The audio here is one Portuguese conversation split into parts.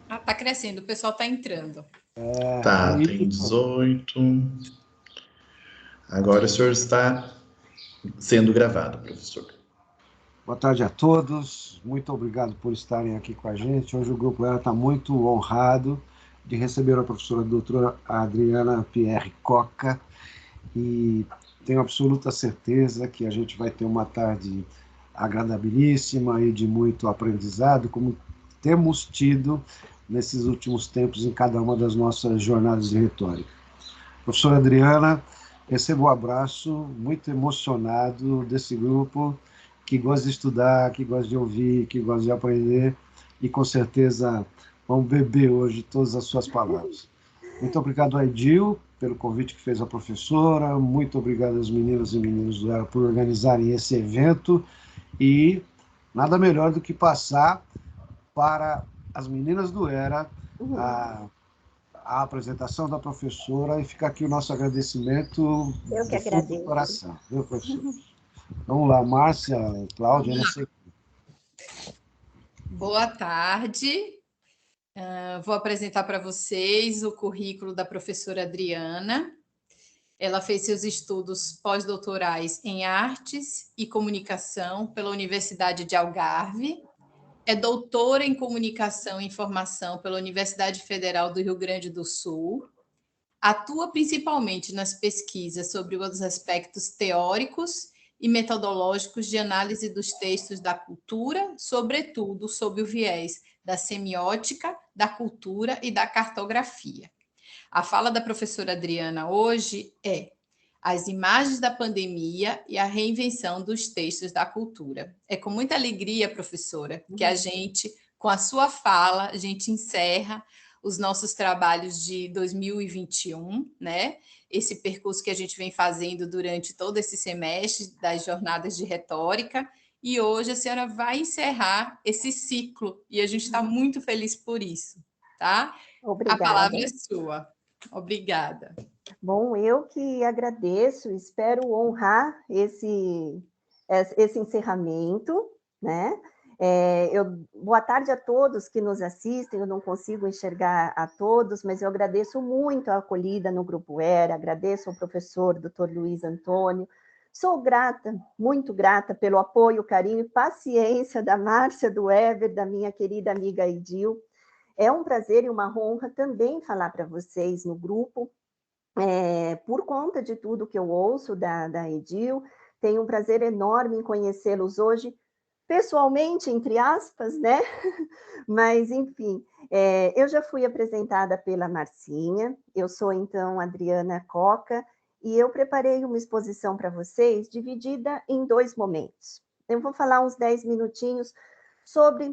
Ah, tá crescendo, o pessoal tá entrando. Tá, tem 18. Agora o senhor está sendo gravado, professor. Boa tarde a todos, muito obrigado por estarem aqui com a gente. Hoje o Grupo ERA está muito honrado de receber a professora doutora Adriana Pierre Coca e tenho absoluta certeza que a gente vai ter uma tarde agradabilíssima e de muito aprendizado, como temos tido nesses últimos tempos em cada uma das nossas jornadas de retórica. Professora Adriana, recebo um abraço muito emocionado desse grupo que gosta de estudar, que gosta de ouvir, que gosta de aprender e com certeza vão beber hoje todas as suas palavras. Muito obrigado a Edil pelo convite que fez a professora, muito obrigado às meninas e meninos do ERA por organizarem esse evento e nada melhor do que passar para as meninas do ERA a apresentação da professora e fica aqui o nosso agradecimento Eu que do fundo do agradeço. coração, viu, professor? Vamos lá, Márcia, Cláudia, não sei. Boa tarde. Vou apresentar para vocês o currículo da professora Adriana. Ela fez seus estudos pós-doutorais em Artes e Comunicação pela Universidade de Algarve. É doutora em Comunicação e Informação pela Universidade Federal do Rio Grande do Sul. Atua principalmente nas pesquisas sobre os aspectos teóricos e metodológicos de análise dos textos da cultura, sobretudo sob o viés da semiótica, da cultura e da cartografia. A fala da professora Adriana hoje é as imagens da pandemia e a reinvenção dos textos da cultura. É com muita alegria, professora, que a gente, com a sua fala, a gente encerra os nossos trabalhos de 2021, né? Esse percurso que a gente vem fazendo durante todo esse semestre das jornadas de retórica, e hoje a senhora vai encerrar esse ciclo, e a gente está muito feliz por isso, tá? Obrigada. A palavra é sua. Obrigada. Bom, eu que agradeço, espero honrar esse encerramento, né? Boa tarde a todos que nos assistem, eu não consigo enxergar a todos, mas eu agradeço muito a acolhida no Grupo ERA, agradeço ao professor Dr. Luiz Antônio, sou grata, muito grata pelo apoio, carinho e paciência da Márcia, do Ever, da minha querida amiga Edil. É um prazer e uma honra também falar para vocês no grupo, por conta de tudo que eu ouço da Edil, tenho um prazer enorme em conhecê-los hoje, pessoalmente, entre aspas, né? Mas, enfim, eu já fui apresentada pela Marcinha, eu sou, então, Adriana Coca, e eu preparei uma exposição para vocês, dividida em 2 momentos. Eu vou falar uns 10 minutinhos sobre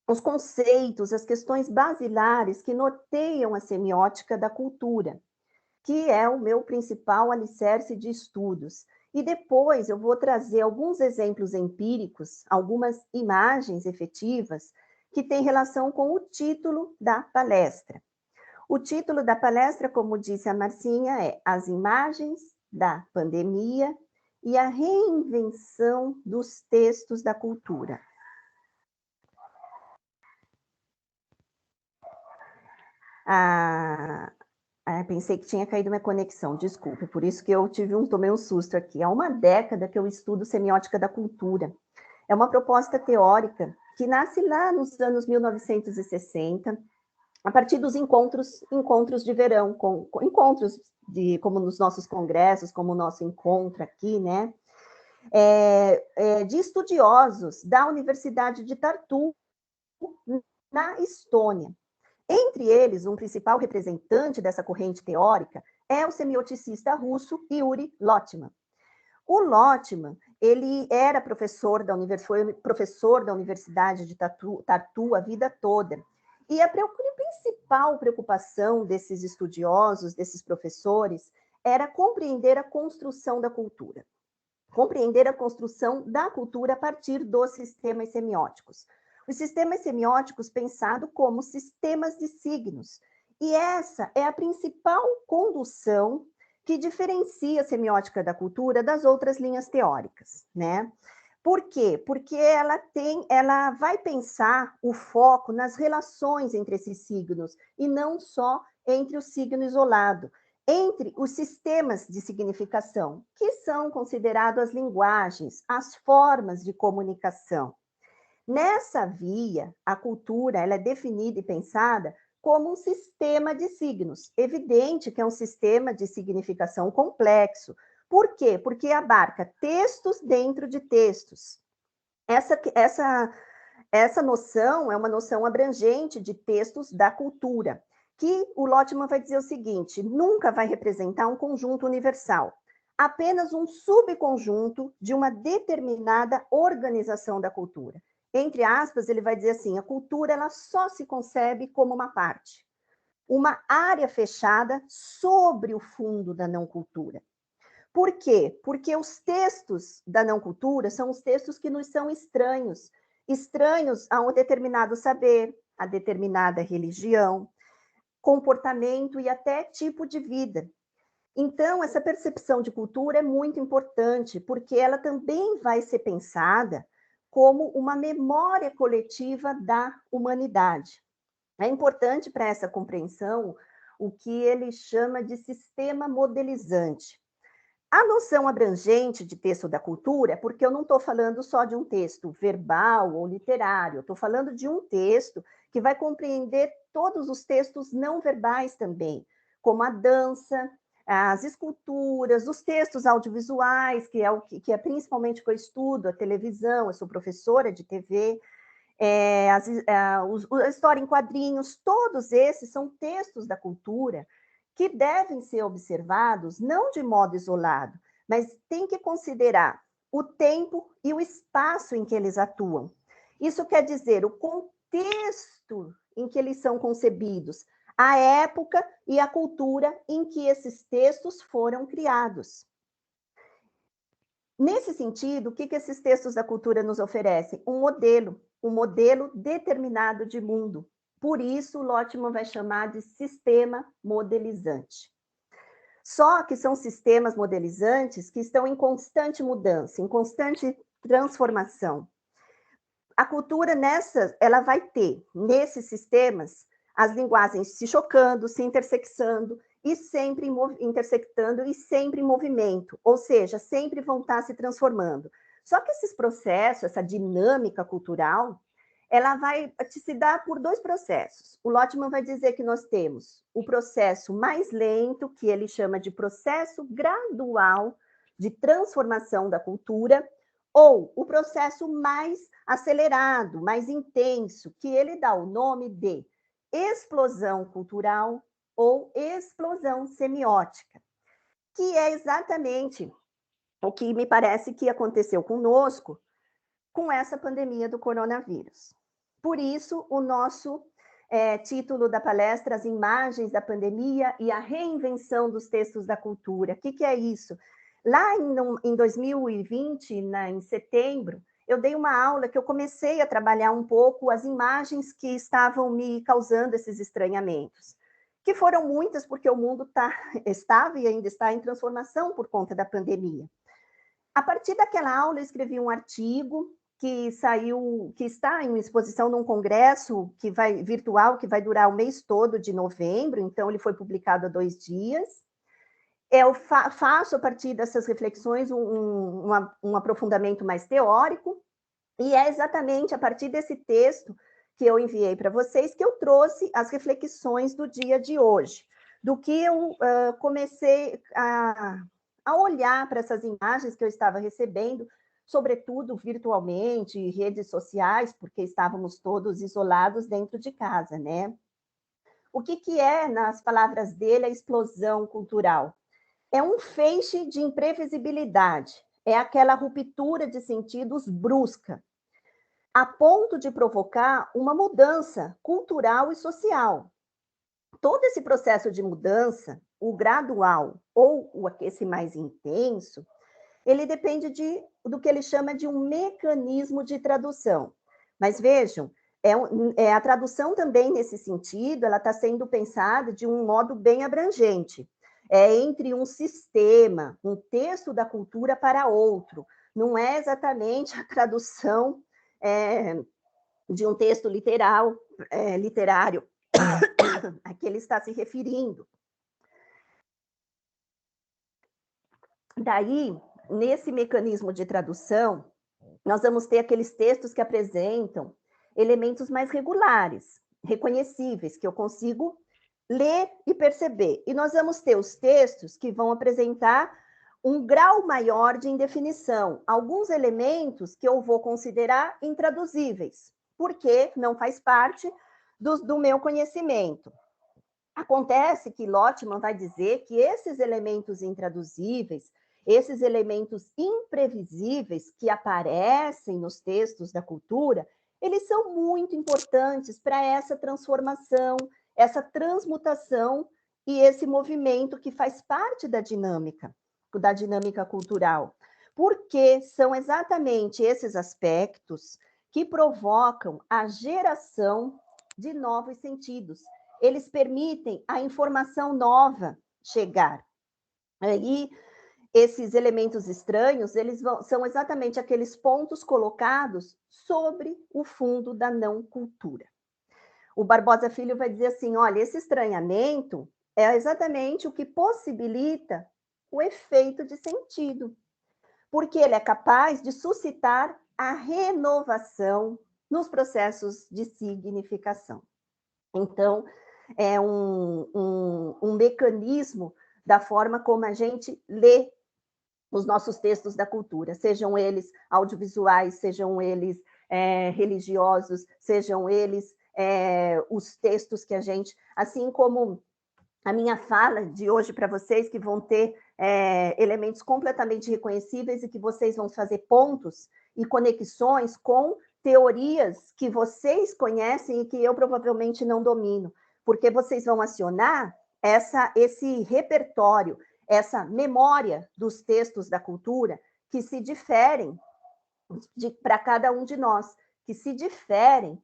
os conceitos, as questões basilares que norteiam a semiótica da cultura, que é o meu principal alicerce de estudos. E depois eu vou trazer alguns exemplos empíricos, algumas imagens efetivas, que têm relação com o título da palestra. O título da palestra, como disse a Marcinha, é As Imagens da Pandemia e a Reinvenção dos Textos da Cultura. Pensei que tinha caído minha conexão, desculpe, por isso que eu tomei um susto aqui. Há uma década que eu estudo semiótica da cultura. É uma proposta teórica que nasce lá nos anos 1960, a partir dos encontros de verão, encontros como nos nossos congressos, como o nosso encontro aqui, né? De estudiosos da Universidade de Tartu, na Estônia. Entre eles, um principal representante dessa corrente teórica é o semioticista russo Yuri Lotman. O Lotman, ele era foi professor da Universidade de Tartu a vida toda. E a principal preocupação desses estudiosos, desses professores, era compreender a construção da cultura. Compreender a construção da cultura a partir dos sistemas semióticos. Os sistemas semióticos pensados como sistemas de signos. E essa é a principal condução que diferencia a semiótica da cultura das outras linhas teóricas, né? Por quê? Porque ela vai pensar o foco nas relações entre esses signos, e não só entre o signo isolado, entre os sistemas de significação, que são considerados as linguagens, as formas de comunicação. Nessa via, a cultura ela é definida e pensada como um sistema de signos. Evidente que é um sistema de significação complexo. Por quê? Porque abarca textos dentro de textos. Essa noção é uma noção abrangente de textos da cultura, que o Lotman vai dizer o seguinte: nunca vai representar um conjunto universal, apenas um subconjunto de uma determinada organização da cultura. Entre aspas, ele vai dizer assim: a cultura ela só se concebe como uma parte, uma área fechada sobre o fundo da não cultura. Por quê? Porque os textos da não cultura são os textos que nos são estranhos, estranhos a um determinado saber, a determinada religião, comportamento e até tipo de vida. Então, essa percepção de cultura é muito importante, porque ela também vai ser pensada como uma memória coletiva da humanidade. É importante para essa compreensão o que ele chama de sistema modelizante. A noção abrangente de texto da cultura, porque eu não estou falando só de um texto verbal ou literário, eu estou falando de um texto que vai compreender todos os textos não verbais também, como a dança, as esculturas, os textos audiovisuais, que é principalmente o que eu estudo, a televisão, eu sou professora de TV, a história em quadrinhos, todos esses são textos da cultura que devem ser observados não de modo isolado, mas tem que considerar o tempo e o espaço em que eles atuam. Isso quer dizer o contexto em que eles são concebidos, a época e a cultura em que esses textos foram criados. Nesse sentido, o que esses textos da cultura nos oferecem? Um modelo determinado de mundo. Por isso, Lotman vai chamar de sistema modelizante. Só que são sistemas modelizantes que estão em constante mudança, em constante transformação. A cultura ela vai ter, nesses sistemas, as linguagens se chocando, se intersectando, e sempre intersectando e sempre em movimento, ou seja, sempre vão estar se transformando. Só que esses processos, essa dinâmica cultural, ela vai se dar por dois processos. O Lotman vai dizer que nós temos o processo mais lento, que ele chama de processo gradual de transformação da cultura, ou o processo mais acelerado, mais intenso, que ele dá o nome de explosão cultural ou explosão semiótica, que é exatamente o que me parece que aconteceu conosco com essa pandemia do coronavírus. Por isso, o nosso título da palestra, As Imagens da Pandemia e a Reinvenção dos Textos da Cultura. O que é isso? Lá em 2020, em setembro, eu dei uma aula que eu comecei a trabalhar um pouco as imagens que estavam me causando esses estranhamentos, que foram muitas, porque o mundo estava e ainda está em transformação por conta da pandemia. A partir daquela aula, eu escrevi um artigo que está em uma exposição num congresso virtual, que vai durar o mês todo de novembro, então ele foi publicado há 2 dias. Eu faço, a partir dessas reflexões, um aprofundamento mais teórico, e é exatamente a partir desse texto que eu enviei para vocês que eu trouxe as reflexões do dia de hoje, do que eu comecei a olhar para essas imagens que eu estava recebendo, sobretudo virtualmente, redes sociais, porque estávamos todos isolados dentro de casa, né? O que é, nas palavras dele, a explosão cultural? É um feixe de imprevisibilidade, é aquela ruptura de sentidos brusca, a ponto de provocar uma mudança cultural e social. Todo esse processo de mudança, o gradual ou esse mais intenso, ele depende do que ele chama de um mecanismo de tradução. Mas vejam, a tradução também, nesse sentido, ela está sendo pensada de um modo bem abrangente. É entre um sistema, um texto da cultura para outro, não é exatamente a tradução de um texto literário a que ele está se referindo. Daí, nesse mecanismo de tradução, nós vamos ter aqueles textos que apresentam elementos mais regulares, reconhecíveis, que eu consigo ler e perceber. E nós vamos ter os textos que vão apresentar um grau maior de indefinição, alguns elementos que eu vou considerar intraduzíveis, porque não faz parte do meu conhecimento. Acontece que Lottmann vai dizer que esses elementos intraduzíveis, esses elementos imprevisíveis que aparecem nos textos da cultura, eles são muito importantes para essa transformação, essa transmutação e esse movimento que faz parte da dinâmica cultural, porque são exatamente esses aspectos que provocam a geração de novos sentidos. Eles permitem a informação nova chegar. E esses elementos estranhos, são exatamente aqueles pontos colocados sobre o fundo da não cultura. O Barbosa Filho vai dizer assim, olha, esse estranhamento é exatamente o que possibilita o efeito de sentido, porque ele é capaz de suscitar a renovação nos processos de significação. Então, é um mecanismo da forma como a gente lê os nossos textos da cultura, sejam eles audiovisuais, sejam eles religiosos, sejam eles os textos que a gente, assim como a minha fala de hoje para vocês, que vão ter elementos completamente reconhecíveis e que vocês vão fazer pontos e conexões com teorias que vocês conhecem e que eu provavelmente não domino, porque vocês vão acionar esse repertório, essa memória dos textos da cultura que se diferem para cada um de nós, que se diferem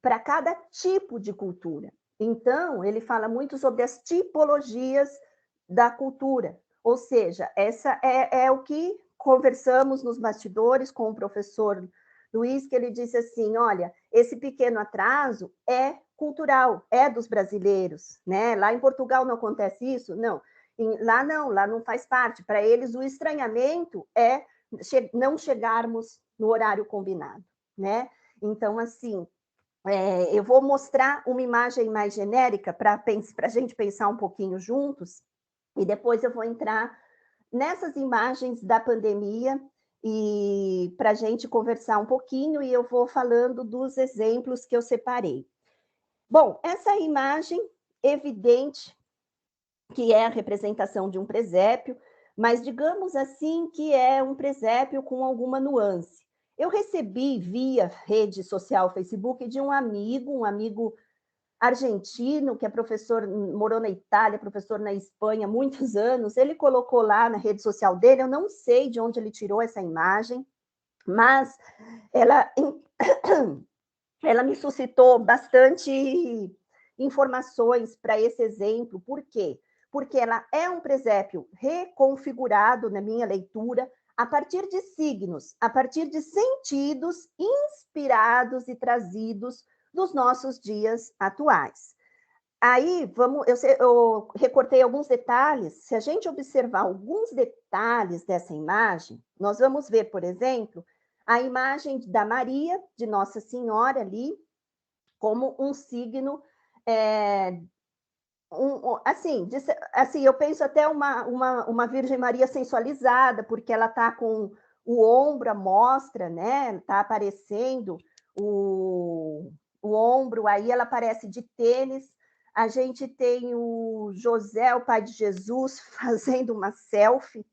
para cada tipo de cultura. Então, ele fala muito sobre as tipologias da cultura, ou seja, essa é o que conversamos nos bastidores com o professor Luiz, que ele disse assim, olha, esse pequeno atraso é cultural, é dos brasileiros, né? Lá em Portugal não acontece isso? Não. Lá não faz parte. Para eles, o estranhamento é não chegarmos no horário combinado, né? Então, assim, eu vou mostrar uma imagem mais genérica para a gente pensar um pouquinho juntos, e depois eu vou entrar nessas imagens da pandemia e para a gente conversar um pouquinho, e eu vou falando dos exemplos que eu separei. Bom, essa imagem evidente que é a representação de um presépio, mas digamos assim que é um presépio com alguma nuance. Eu recebi via rede social Facebook de um amigo argentino, que é professor, morou na Itália, professor na Espanha há muitos anos. Ele colocou lá na rede social dele, eu não sei de onde ele tirou essa imagem, mas ela me suscitou bastante informações para esse exemplo. Por quê? Porque ela é um presépio reconfigurado, na minha leitura, a partir de signos, a partir de sentidos inspirados e trazidos dos nossos dias atuais. Aí, eu recortei alguns detalhes. Se a gente observar alguns detalhes dessa imagem, nós vamos ver, por exemplo, a imagem da Maria, de Nossa Senhora ali, como um signo, assim, eu penso até uma Virgem Maria sensualizada, porque ela está com o ombro à mostra, né? Está aparecendo o ombro, aí ela aparece de tênis. A gente tem o José, o pai de Jesus, fazendo uma selfie,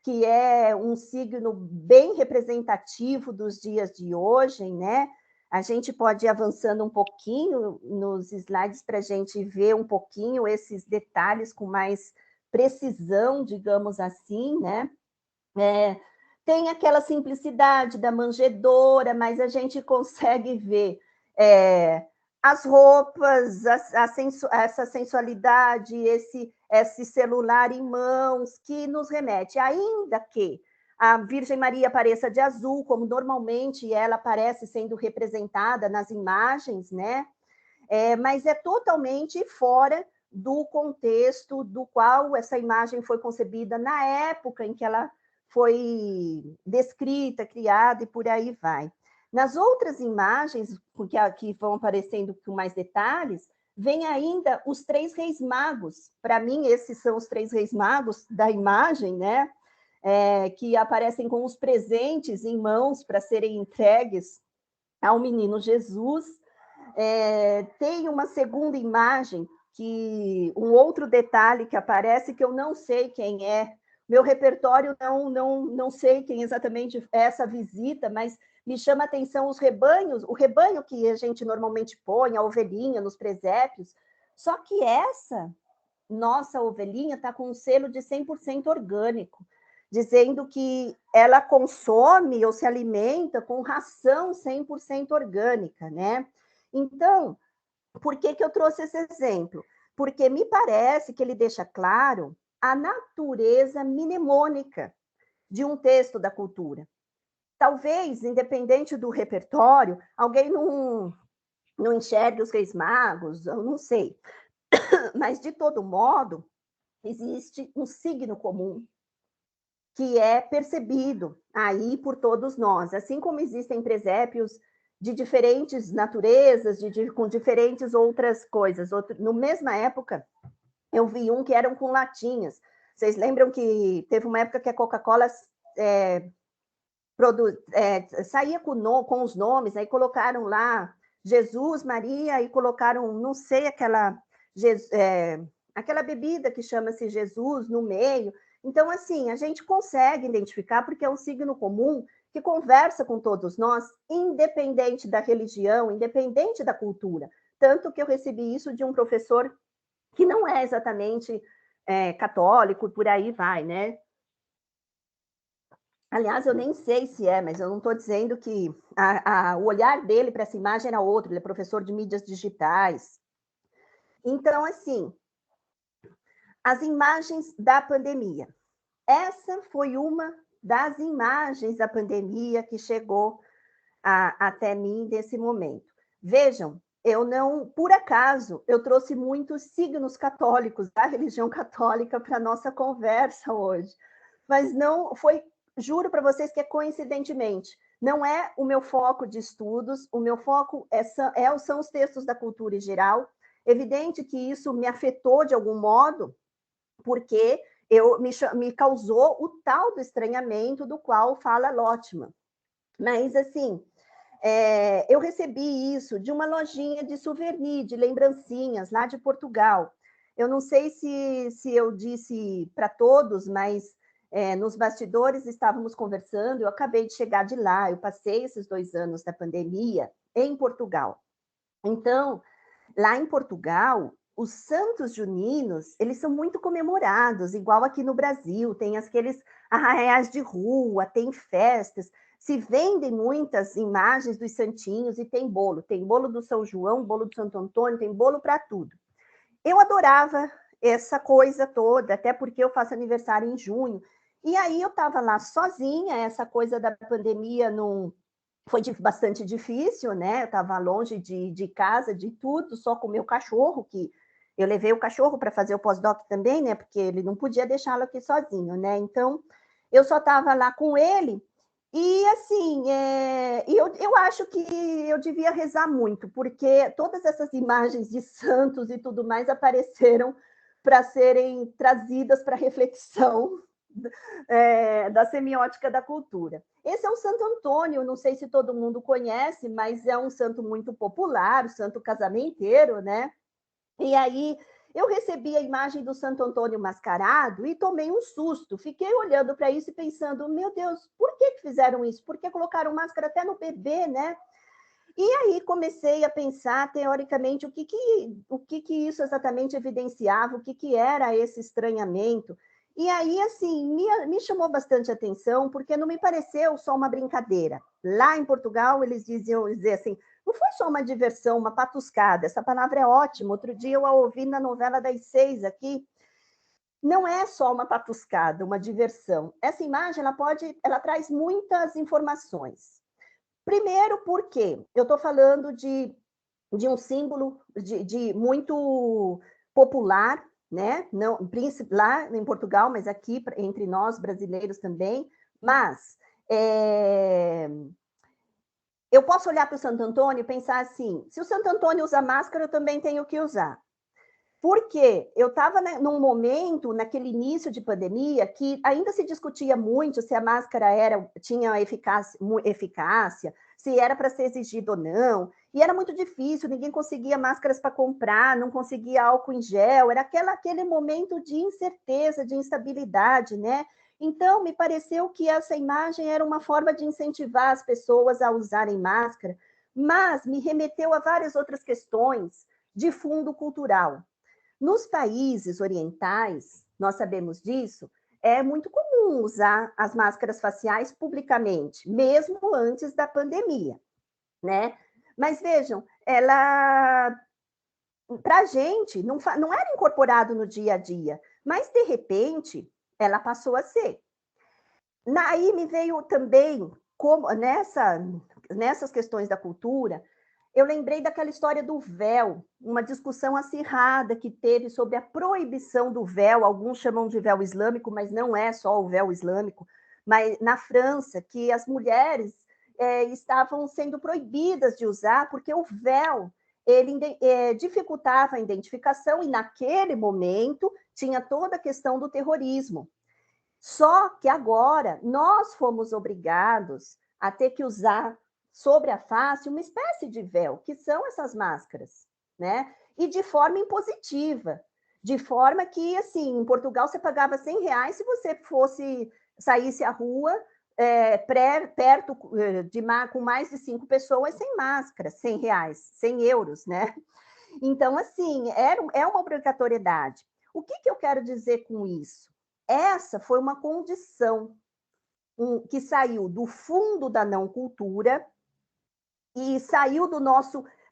que é um signo bem representativo dos dias de hoje, né? A gente pode ir avançando um pouquinho nos slides para a gente ver um pouquinho esses detalhes com mais precisão, digamos assim, né? Tem aquela simplicidade da manjedoura, mas a gente consegue ver as roupas, essa sensualidade, esse celular em mãos, que nos remete, ainda que a Virgem Maria apareça de azul, como normalmente ela aparece sendo representada nas imagens, né? Mas é totalmente fora do contexto do qual essa imagem foi concebida na época em que ela foi descrita, criada e por aí vai. Nas outras imagens, porque aqui vão aparecendo com mais detalhes, vem ainda os 3 reis magos. Para mim, esses são os 3 reis magos da imagem, né? Que aparecem com os presentes em mãos para serem entregues ao menino Jesus. Tem uma segunda imagem, um outro detalhe que aparece, que eu não sei quem é. Meu repertório não sei quem exatamente é essa visita, mas me chama a atenção os rebanhos, o rebanho que a gente normalmente põe, a ovelhinha nos presépios, só que essa nossa ovelhinha está com um selo de 100% orgânico, dizendo que ela consome ou se alimenta com ração 100% orgânica, né? Então, por que eu trouxe esse exemplo? Porque me parece que ele deixa claro a natureza mnemônica de um texto da cultura. Talvez, independente do repertório, alguém não enxergue os Reis Magos, eu não sei. Mas, de todo modo, existe um signo comum que é percebido aí por todos nós. Assim como existem presépios de diferentes naturezas, com diferentes outras coisas. Na mesma época, eu vi um que eram com latinhas. Vocês lembram que teve uma época que a Coca-Cola saía com os nomes, aí colocaram lá Jesus, Maria, e colocaram, não sei, aquela bebida que chama-se Jesus no meio. Então, assim, a gente consegue identificar, porque é um signo comum que conversa com todos nós, independente da religião, independente da cultura. Tanto que eu recebi isso de um professor que não é exatamente católico, por aí vai, né? Aliás, eu nem sei se mas eu não estou dizendo que o olhar dele para essa imagem era outro, ele é professor de mídias digitais. Então, assim, as imagens da pandemia. Essa foi uma das imagens da pandemia que chegou até mim nesse momento. Vejam, por acaso, eu trouxe muitos signos católicos, da religião católica, para a nossa conversa hoje. Mas não foi, juro para vocês que é coincidentemente. Não é o meu foco de estudos, o meu foco são os textos da cultura em geral. Evidente que isso me afetou de algum modo, porque me causou o tal do estranhamento do qual fala Lotman. Mas, assim, eu recebi isso de uma lojinha de souvenir, de lembrancinhas, lá de Portugal. Eu não sei se eu disse para todos, mas nos bastidores estávamos conversando, eu acabei de chegar de lá, eu passei esses 2 anos da pandemia em Portugal. Então, lá em Portugal, os santos juninos, eles são muito comemorados, igual aqui no Brasil, tem aqueles arraiais de rua, tem festas, se vendem muitas imagens dos santinhos e tem bolo do São João, bolo do Santo Antônio, tem bolo para tudo. Eu adorava essa coisa toda, até porque eu faço aniversário em junho, e aí eu estava lá sozinha, essa coisa da pandemia foi bastante difícil, né? Eu estava longe de casa, de tudo, só com o meu cachorro, que eu levei o cachorro para fazer o pós-doc também, né? Porque ele não podia deixá-lo aqui sozinho, né? Então, eu só estava lá com ele. E, assim, eu acho que eu devia rezar muito, porque todas essas imagens de santos e tudo mais apareceram para serem trazidas para reflexão da semiótica da cultura. Esse é o Santo Antônio, não sei se todo mundo conhece, mas é um santo muito popular, o santo casamenteiro, né? E aí eu recebi a imagem do Santo Antônio mascarado e tomei um susto. Fiquei olhando para isso e pensando, meu Deus, por que fizeram isso? Por que colocaram máscara até no bebê, né? E aí comecei a pensar, teoricamente, o que isso exatamente evidenciava, o que era esse estranhamento. E aí, assim, me chamou bastante atenção, porque não me pareceu só uma brincadeira. Lá em Portugal, eles diziam assim, não foi só uma diversão, uma patuscada, essa palavra é ótima. Outro dia eu a ouvi na novela das 6 aqui, não é só uma patuscada, uma diversão. Essa imagem, ela traz muitas informações. Primeiro, porque eu estou falando de um símbolo de muito popular, né? Não, lá em Portugal, mas aqui entre nós brasileiros também. Mas eu posso olhar para o Santo Antônio e pensar assim: se o Santo Antônio usa máscara, eu também tenho que usar. Porque eu estava num momento, naquele início de pandemia, que ainda se discutia muito se a máscara tinha eficácia, se era para ser exigido ou não, e era muito difícil, ninguém conseguia máscaras para comprar, não conseguia álcool em gel, era aquele momento de incerteza, de instabilidade, né? Então, me pareceu que essa imagem era uma forma de incentivar as pessoas a usarem máscara, mas me remeteu a várias outras questões de fundo cultural. Nos países orientais, nós sabemos disso, é muito comum usar as máscaras faciais publicamente, mesmo antes da pandemia, né? Mas vejam, ela, para a gente, não era incorporado no dia a dia, mas de repente ela passou a ser. Aí me veio também, como nessas questões da cultura, eu lembrei daquela história do véu, uma discussão acirrada que teve sobre a proibição do véu, alguns chamam de véu islâmico, mas não é só o véu islâmico, mas na França, que as mulheres estavam sendo proibidas de usar, porque o véu ele dificultava a identificação, e naquele momento tinha toda a questão do terrorismo. Só que agora nós fomos obrigados a ter que usar sobre a face uma espécie de véu, que são essas máscaras, né? E de forma impositiva, de forma que, assim, em Portugal você pagava R$100 se você saísse à rua perto com mais de 5 pessoas sem máscara, R$100, 100 euros, né? Então, assim, é uma obrigatoriedade. O que eu quero dizer com isso? Essa foi uma condição que saiu do fundo da não cultura e saiu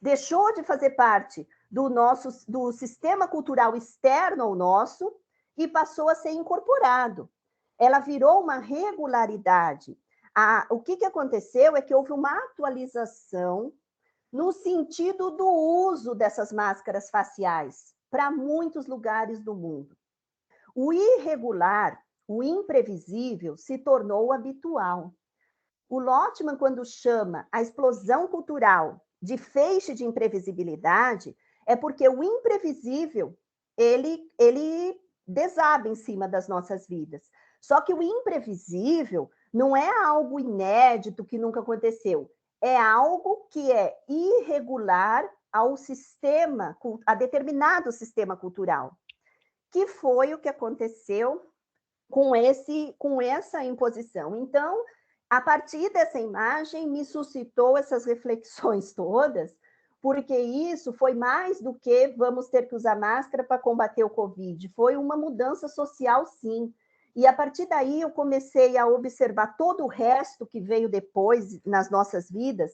deixou de fazer parte do sistema cultural externo ao nosso e passou a ser incorporado. Ela virou uma regularidade. O que aconteceu é que houve uma atualização no sentido do uso dessas máscaras faciais para muitos lugares do mundo. O irregular, o imprevisível, se tornou habitual. O Lotman, quando chama a explosão cultural de feixe de imprevisibilidade, é porque o imprevisível, ele desaba em cima das nossas vidas. Só que o imprevisível não é algo inédito que nunca aconteceu, é algo que é irregular a determinado sistema cultural, que foi o que aconteceu com essa imposição. Então, a partir dessa imagem, me suscitou essas reflexões todas, porque isso foi mais do que vamos ter que usar máscara para combater o Covid, foi uma mudança social, sim. E a partir daí eu comecei a observar todo o resto que veio depois nas nossas vidas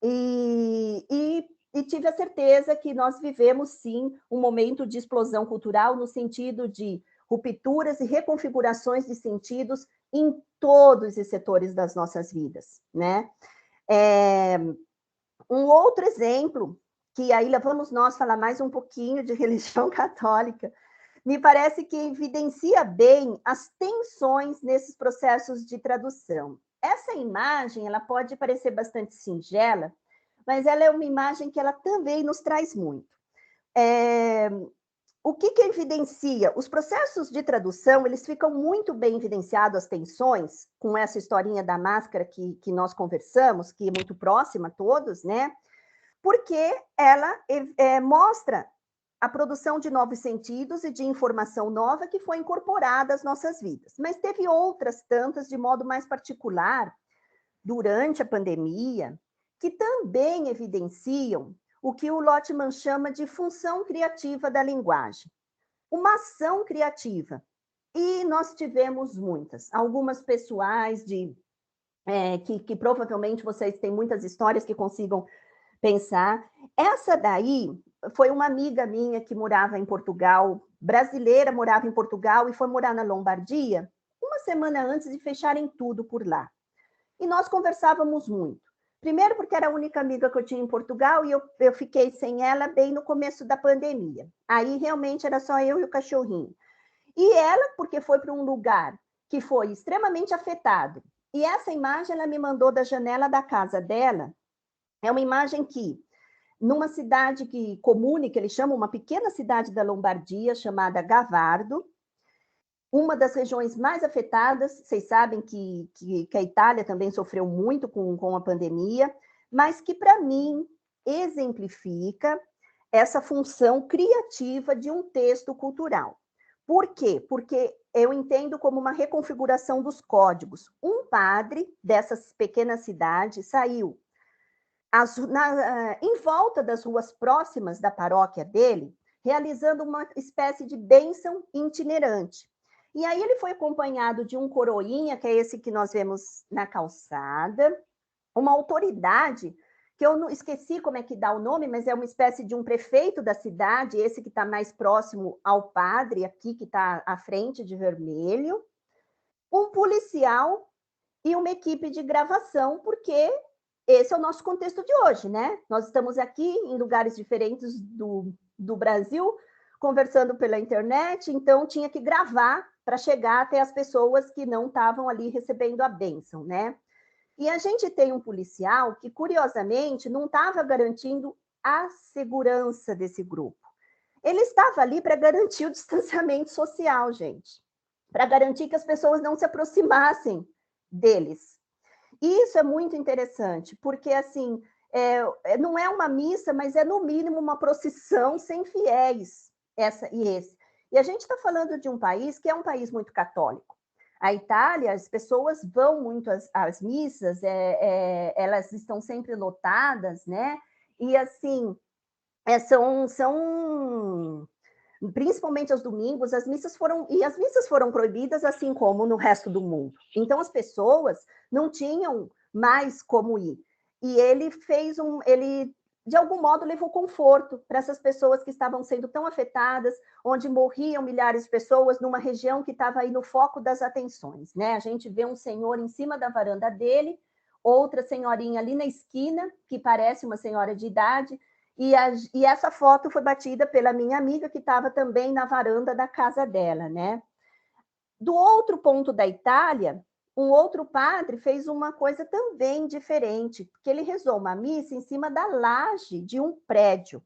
e tive a certeza que nós vivemos, sim, um momento de explosão cultural no sentido de rupturas e reconfigurações de sentidos em todos os setores das nossas vidas, né? Um outro exemplo, que aí lá vamos nós falar mais um pouquinho de religião católica, me parece que evidencia bem as tensões nesses processos de tradução. Essa imagem, ela pode parecer bastante singela, mas ela é uma imagem que ela também nos traz muito. O que evidencia? Os processos de tradução, eles ficam muito bem evidenciados, as tensões, com essa historinha da máscara que nós conversamos, que é muito próxima a todos, né? Porque ela mostra a produção de novos sentidos e de informação nova que foi incorporada às nossas vidas. Mas teve outras tantas, de modo mais particular, durante a pandemia, que também evidenciam o que o Lotman chama de função criativa da linguagem. Uma ação criativa. E nós tivemos muitas, algumas pessoais, que provavelmente vocês têm muitas histórias que consigam pensar. Essa daí foi uma amiga minha que morava em Portugal, brasileira, morava em Portugal e foi morar na Lombardia uma semana antes de fecharem tudo por lá. E nós conversávamos muito. Primeiro porque era a única amiga que eu tinha em Portugal e eu fiquei sem ela bem no começo da pandemia. Aí realmente era só eu e o cachorrinho. E ela, porque foi para um lugar que foi extremamente afetado. E essa imagem ela me mandou da janela da casa dela. É uma imagem que, numa cidade comune, que eles chamam, uma pequena cidade da Lombardia, chamada Gavardo, uma das regiões mais afetadas. Vocês sabem que a Itália também sofreu muito com a pandemia, mas que, para mim, exemplifica essa função criativa de um texto cultural. Por quê? Porque eu entendo como uma reconfiguração dos códigos. Um padre dessa pequena cidade saiu em volta das ruas próximas da paróquia dele, realizando uma espécie de bênção itinerante. E aí ele foi acompanhado de um coroinha, que é esse que nós vemos na calçada, uma autoridade, que eu não esqueci como é que dá o nome, mas é uma espécie de um prefeito da cidade, esse que está mais próximo ao padre, aqui que está à frente de vermelho, um policial e uma equipe de gravação, porque esse é o nosso contexto de hoje, né? Nós estamos aqui em lugares diferentes do Brasil, conversando pela internet, então tinha que gravar para chegar até as pessoas que não estavam ali recebendo a bênção, né? E a gente tem um policial que, curiosamente, não estava garantindo a segurança desse grupo. Ele estava ali para garantir o distanciamento social, gente, para garantir que as pessoas não se aproximassem deles. E isso é muito interessante, porque, assim, não é uma missa, mas é, no mínimo, uma procissão sem fiéis, E a gente está falando de um país que é um país muito católico. A Itália, as pessoas vão muito às missas, elas estão sempre lotadas, né? E, assim, principalmente aos domingos, as missas foram proibidas, assim como no resto do mundo. Então, as pessoas não tinham mais como ir. E ele de algum modo, levou conforto para essas pessoas que estavam sendo tão afetadas, onde morriam milhares de pessoas, numa região que estava aí no foco das atenções, né? A gente vê um senhor em cima da varanda dele, outra senhorinha ali na esquina, que parece uma senhora de idade, e essa foto foi batida pela minha amiga, que estava também na varanda da casa dela, né? Do outro ponto da Itália, um outro padre fez uma coisa também diferente, porque ele rezou uma missa em cima da laje de um prédio.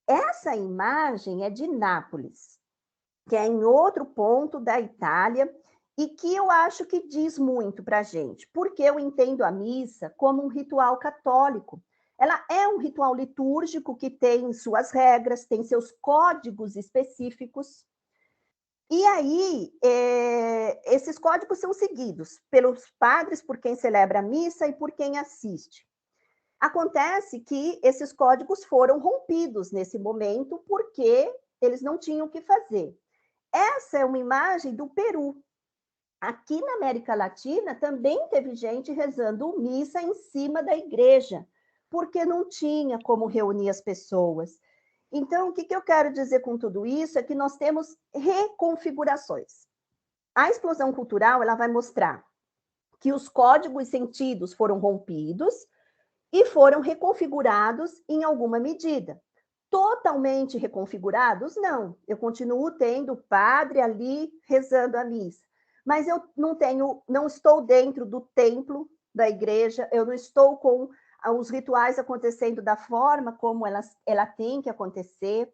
Essa imagem é de Nápoles, que é em outro ponto da Itália, e que eu acho que diz muito para a gente, porque eu entendo a missa como um ritual católico. Ela é um ritual litúrgico que tem suas regras, tem seus códigos específicos. E aí, esses códigos são seguidos pelos padres, por quem celebra a missa e por quem assiste. Acontece que esses códigos foram rompidos nesse momento porque eles não tinham o que fazer. Essa é uma imagem do Peru. Aqui na América Latina também teve gente rezando missa em cima da igreja, porque não tinha como reunir as pessoas. Então, o que eu quero dizer com tudo isso é que nós temos reconfigurações. A explosão cultural ela vai mostrar que os códigos sentidos foram rompidos e foram reconfigurados em alguma medida. Totalmente reconfigurados, não. Eu continuo tendo o padre ali rezando a missa, mas eu não estou dentro do templo da igreja, eu não estou com os rituais acontecendo da forma como ela tem que acontecer.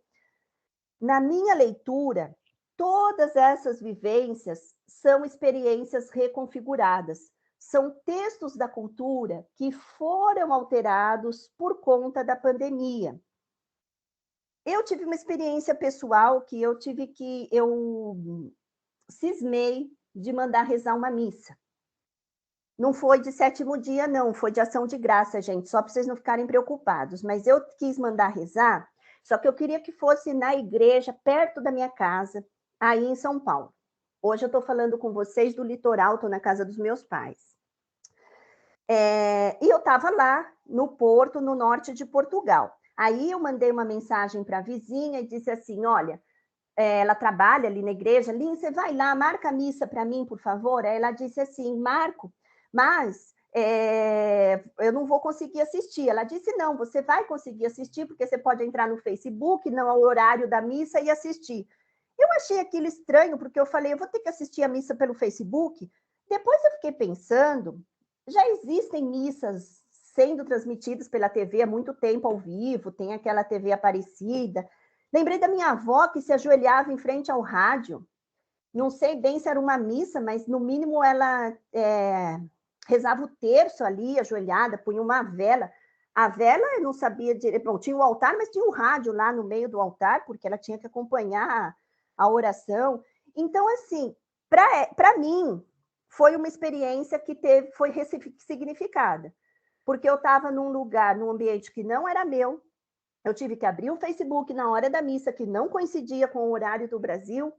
Na minha leitura, todas essas vivências são experiências reconfiguradas, são textos da cultura que foram alterados por conta da pandemia. Eu tive uma experiência pessoal que eu cismei de mandar rezar uma missa. Não foi de sétimo dia, não, foi de ação de graça, gente, só para vocês não ficarem preocupados. Mas eu quis mandar rezar, só que eu queria que fosse na igreja, perto da minha casa, aí em São Paulo. Hoje eu estou falando com vocês do litoral, estou na casa dos meus pais. E eu estava lá, no Porto, no norte de Portugal. Aí eu mandei uma mensagem para a vizinha e disse assim, olha, ela trabalha ali na igreja, Lin, você vai lá, marca a missa para mim, por favor? Aí ela disse assim, marco, mas eu não vou conseguir assistir. Ela disse, não, você vai conseguir assistir, porque você pode entrar no Facebook, não é o horário da missa, e assistir. Eu achei aquilo estranho, porque eu falei, eu vou ter que assistir a missa pelo Facebook? Depois eu fiquei pensando, já existem missas sendo transmitidas pela TV há muito tempo ao vivo, tem aquela TV Aparecida. Lembrei da minha avó que se ajoelhava em frente ao rádio. Não sei bem se era uma missa, mas no mínimo ela rezava o terço ali, ajoelhada, punha uma vela. A vela eu não sabia direito. Bom, tinha o altar, mas tinha um rádio lá no meio do altar, porque ela tinha que acompanhar a oração. Então, assim, para mim, foi uma experiência que foi ressignificada, porque eu estava num lugar, num ambiente que não era meu, eu tive que abrir o Facebook na hora da missa, que não coincidia com o horário do Brasil,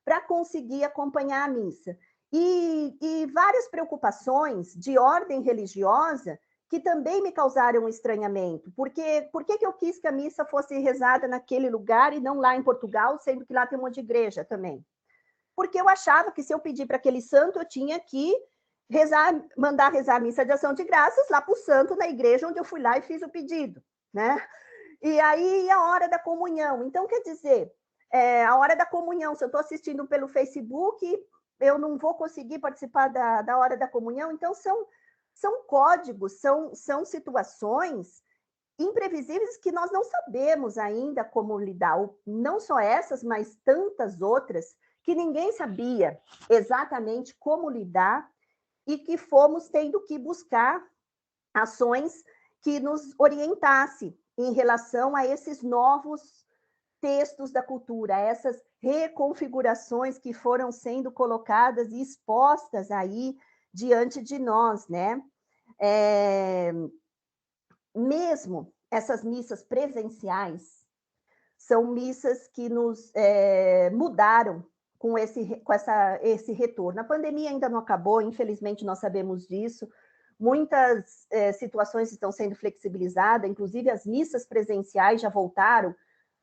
para conseguir acompanhar a missa. E várias preocupações de ordem religiosa que também me causaram um estranhamento. Porque por que eu quis que a missa fosse rezada naquele lugar e não lá em Portugal, sendo que lá tem um monte de igreja também? Porque eu achava que se eu pedir para aquele santo, eu tinha que mandar rezar a missa de ação de graças lá para o santo, na igreja onde eu fui lá e fiz o pedido, né? E aí a hora da comunhão. Então, quer dizer, a hora da comunhão, se eu estou assistindo pelo Facebook, eu não vou conseguir participar da hora da comunhão. Então, são códigos, são situações imprevisíveis que nós não sabemos ainda como lidar. Não só essas, mas tantas outras que ninguém sabia exatamente como lidar e que fomos tendo que buscar ações que nos orientassem em relação a esses novos textos da cultura, essas reconfigurações que foram sendo colocadas e expostas aí diante de nós, né? Mesmo essas missas presenciais são missas que nos mudaram com esse retorno. A pandemia ainda não acabou, infelizmente nós sabemos disso. Muitas situações estão sendo flexibilizadas, inclusive as missas presenciais já voltaram,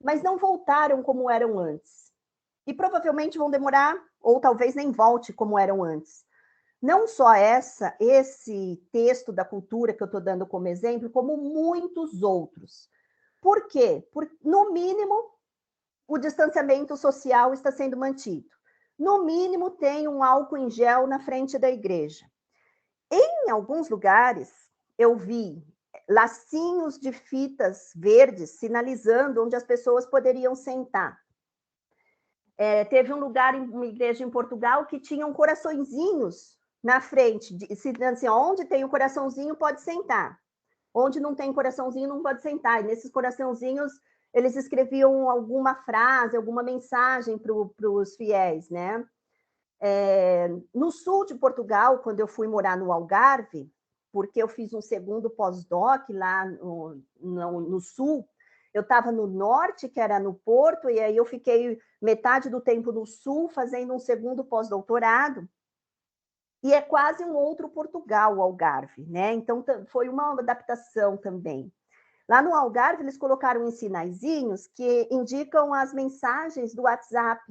mas não voltaram como eram antes. E provavelmente vão demorar, ou talvez nem volte como eram antes. Não só esse texto da cultura que eu estou dando como exemplo, como muitos outros. Por quê? Porque, no mínimo, o distanciamento social está sendo mantido. No mínimo, tem um álcool em gel na frente da igreja. Em alguns lugares, eu vi lacinhos de fitas verdes sinalizando onde as pessoas poderiam sentar. Teve um lugar, uma igreja em Portugal, que tinham coraçõezinhos na frente, assim, onde tem o coraçãozinho pode sentar, onde não tem coraçãozinho não pode sentar. E nesses coraçãozinhos eles escreviam alguma frase, alguma mensagem para os fiéis, né? No sul de Portugal, quando eu fui morar no Algarve, porque eu fiz um segundo pós-doc lá no sul, eu estava no norte, que era no Porto, e aí eu fiquei metade do tempo no sul, fazendo um segundo pós-doutorado, e é quase um outro Portugal, o Algarve, né? Então, foi uma adaptação também. Lá no Algarve, eles colocaram uns sinaizinhos que indicam as mensagens do WhatsApp.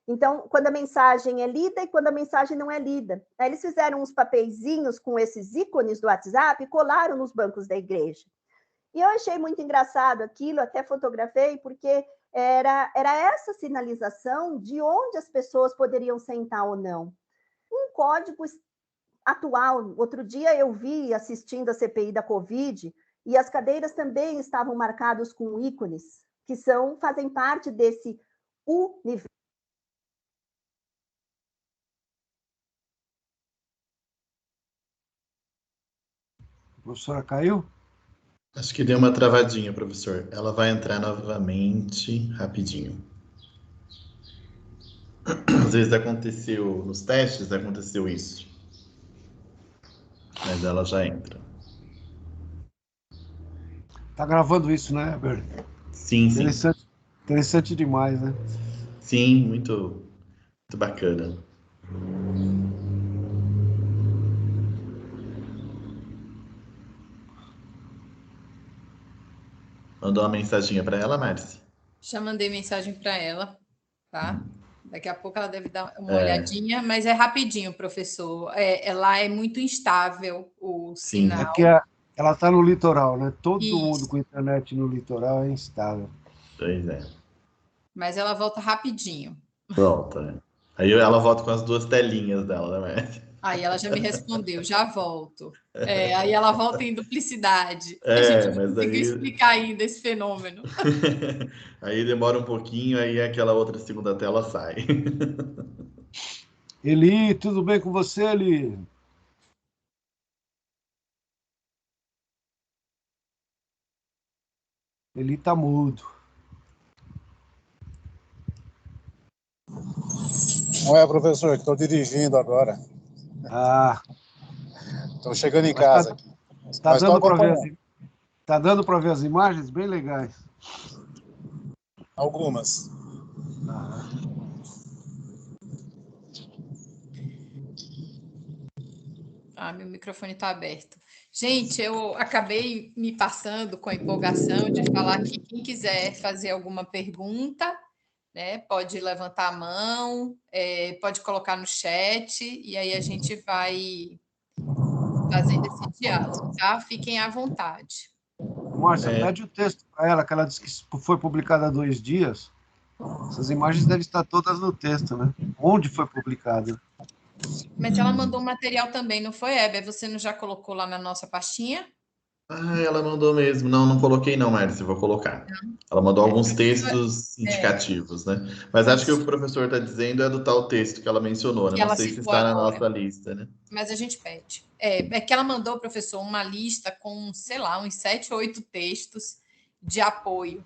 Então, quando a mensagem é lida e quando a mensagem não é lida. Aí eles fizeram uns papeizinhos com esses ícones do WhatsApp e colaram nos bancos da igreja. E eu achei muito engraçado aquilo, até fotografei, porque era essa sinalização de onde as pessoas poderiam sentar ou não. Um código atual. Outro dia eu vi, assistindo a CPI da Covid, e as cadeiras também estavam marcadas com ícones, que fazem parte desse universo. A professora caiu? Acho que deu uma travadinha, professor. Ela vai entrar novamente, rapidinho. Às vezes aconteceu, nos testes aconteceu isso. Mas ela já entra. Tá gravando isso, né, Ber? Sim, sim. Interessante demais, né? Sim, muito bacana. Mandou uma mensaginha para ela, Márcia? Já mandei mensagem para ela, tá? Daqui a pouco ela deve dar uma É. olhadinha, mas é rapidinho, professor. Lá é muito instável o Sim. sinal. É que ela está no litoral, né? Todo Isso. mundo com internet no litoral é instável. Pois é. Mas ela volta rapidinho. Volta, né? Aí ela volta com as 2 telinhas dela, né? Aí ela já me respondeu, já volto. Aí ela volta em duplicidade. A gente não Mas conseguiu aí... explicar ainda esse fenômeno. aí demora um pouquinho, aí aquela outra segunda tela sai. Eli, tudo bem com você, Eli? Eli tá mudo. Não é, professor, que estou dirigindo agora. Ah, Estou chegando em mas casa aqui. tá Mas estou dando para ver acompanhando. tá dando para ver as imagens bem legais. Algumas. Ah, Meu microfone está aberto. Gente, eu acabei me passando com a empolgação de falar que quem quiser fazer alguma pergunta, né, pode levantar a mão, pode colocar no chat, e aí a gente vai fazendo esse diálogo, tá? Fiquem à vontade. Márcia, É. pede o texto para ela, que ela disse que foi publicada há 2 dias. Essas imagens devem estar todas no texto, né? Onde foi publicado? Mas ela mandou um material também, não foi, Hebe? Você não já colocou lá na nossa pastinha? Ela mandou mesmo. Não coloquei não, Márcia, vou colocar. Ela mandou alguns Professor, textos indicativos, né? Mas acho que o que o isso, professor está dizendo é do tal texto que ela mencionou, né? que Não ela sei se citou está na agora. nossa lista, né? Mas a gente pede. É que ela mandou, professor, uma lista com, sei lá, uns 7 ou 8 textos de apoio.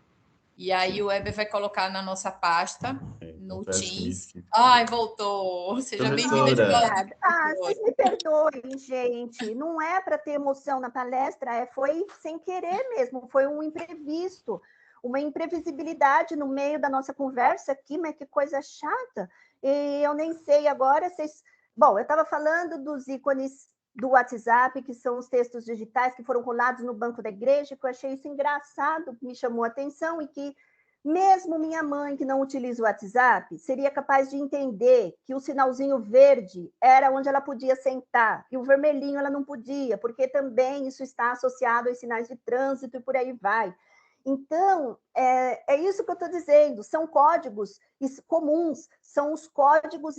E aí o Weber vai colocar na nossa pasta, no Confesso que me Teams. esqueci. Ai, voltou! Seja bem-vinda de volta, Professora, Obrigada. professor. Vocês me perdoem, gente. Não é para ter emoção na palestra, foi sem querer mesmo, foi um imprevisto, uma imprevisibilidade no meio da nossa conversa aqui, mas que coisa chata. E eu nem sei agora, vocês... Bom, eu estava falando dos ícones do WhatsApp, que são os textos digitais que foram colados no banco da igreja, que eu achei isso engraçado, me chamou a atenção, e que mesmo minha mãe, que não utiliza o WhatsApp, seria capaz de entender que o sinalzinho verde era onde ela podia sentar, e o vermelhinho ela não podia, porque também isso está associado aos sinais de trânsito e por aí vai. Então, é isso que eu estou dizendo, são códigos comuns, são os códigos,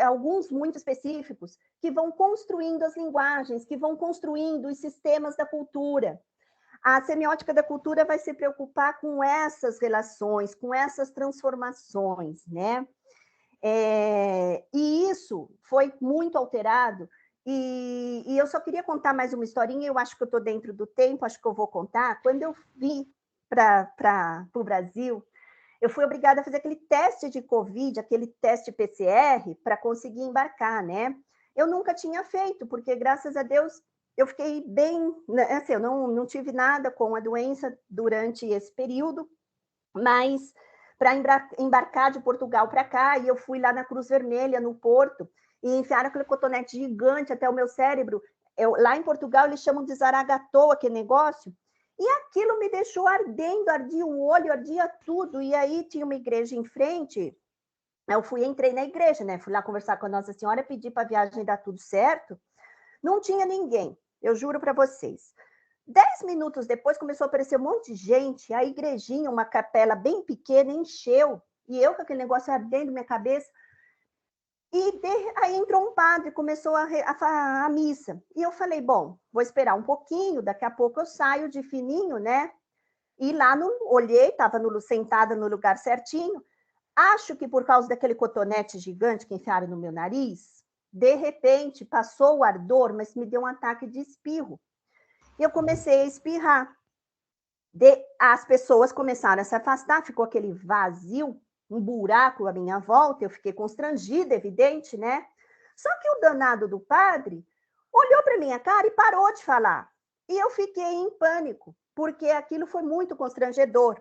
alguns muito específicos, que vão construindo as linguagens, que vão construindo os sistemas da cultura. A semiótica da cultura vai se preocupar com essas relações, com essas transformações, né? E isso foi muito alterado, e eu só queria contar mais uma historinha, eu acho que eu estou dentro do tempo, acho que eu vou contar. Quando eu vim para o Brasil, eu fui obrigada a fazer aquele teste de Covid, aquele teste PCR, para conseguir embarcar, né? Eu nunca tinha feito, porque, graças a Deus, eu fiquei bem, assim, eu não tive nada com a doença durante esse período, mas para embarcar de Portugal para cá, e eu fui lá na Cruz Vermelha, no Porto, e enfiaram aquele cotonete gigante até o meu cérebro. Lá em Portugal, eles chamam de zaragatou aquele negócio, e aquilo me deixou ardendo, ardia o olho, ardia tudo, e aí tinha uma igreja em frente, eu entrei na igreja, né? Fui lá conversar com a Nossa Senhora, pedi para a viagem dar tudo certo, não tinha ninguém, eu juro para vocês. 10 minutos depois começou a aparecer um monte de gente, a igrejinha, uma capela bem pequena, encheu, e eu com aquele negócio ardendo na minha cabeça, e aí entrou um padre, começou a missa, e eu falei, bom, vou esperar um pouquinho, daqui a pouco eu saio de fininho, né? E lá, olhei, estava sentada no lugar certinho, acho que por causa daquele cotonete gigante que enfiaram no meu nariz, de repente, passou o ardor, mas me deu um ataque de espirro. E eu comecei a espirrar. As pessoas começaram a se afastar, ficou aquele vazio, um buraco à minha volta, eu fiquei constrangida, evidente, né? Só que o danado do padre olhou para minha cara e parou de falar. E eu fiquei em pânico, porque aquilo foi muito constrangedor.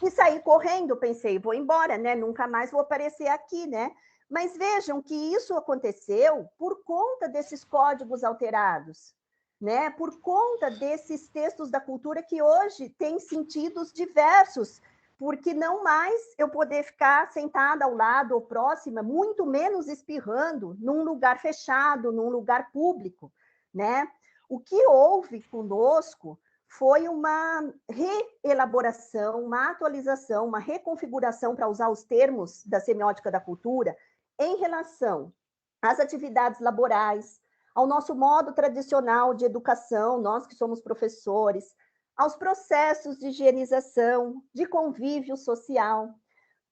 E saí correndo, pensei, vou embora, né? Nunca mais vou aparecer aqui, né? Mas vejam que isso aconteceu por conta desses códigos alterados. né, por conta desses textos da cultura que hoje têm sentidos diversos, porque não mais eu poder ficar sentada ao lado ou próxima, muito menos espirrando num lugar fechado, num lugar público, né? O que houve conosco foi uma reelaboração, uma atualização, uma reconfiguração, para usar os termos da semiótica da cultura, em relação às atividades laborais, ao nosso modo tradicional de educação, nós que somos professores, aos processos de higienização, de convívio social.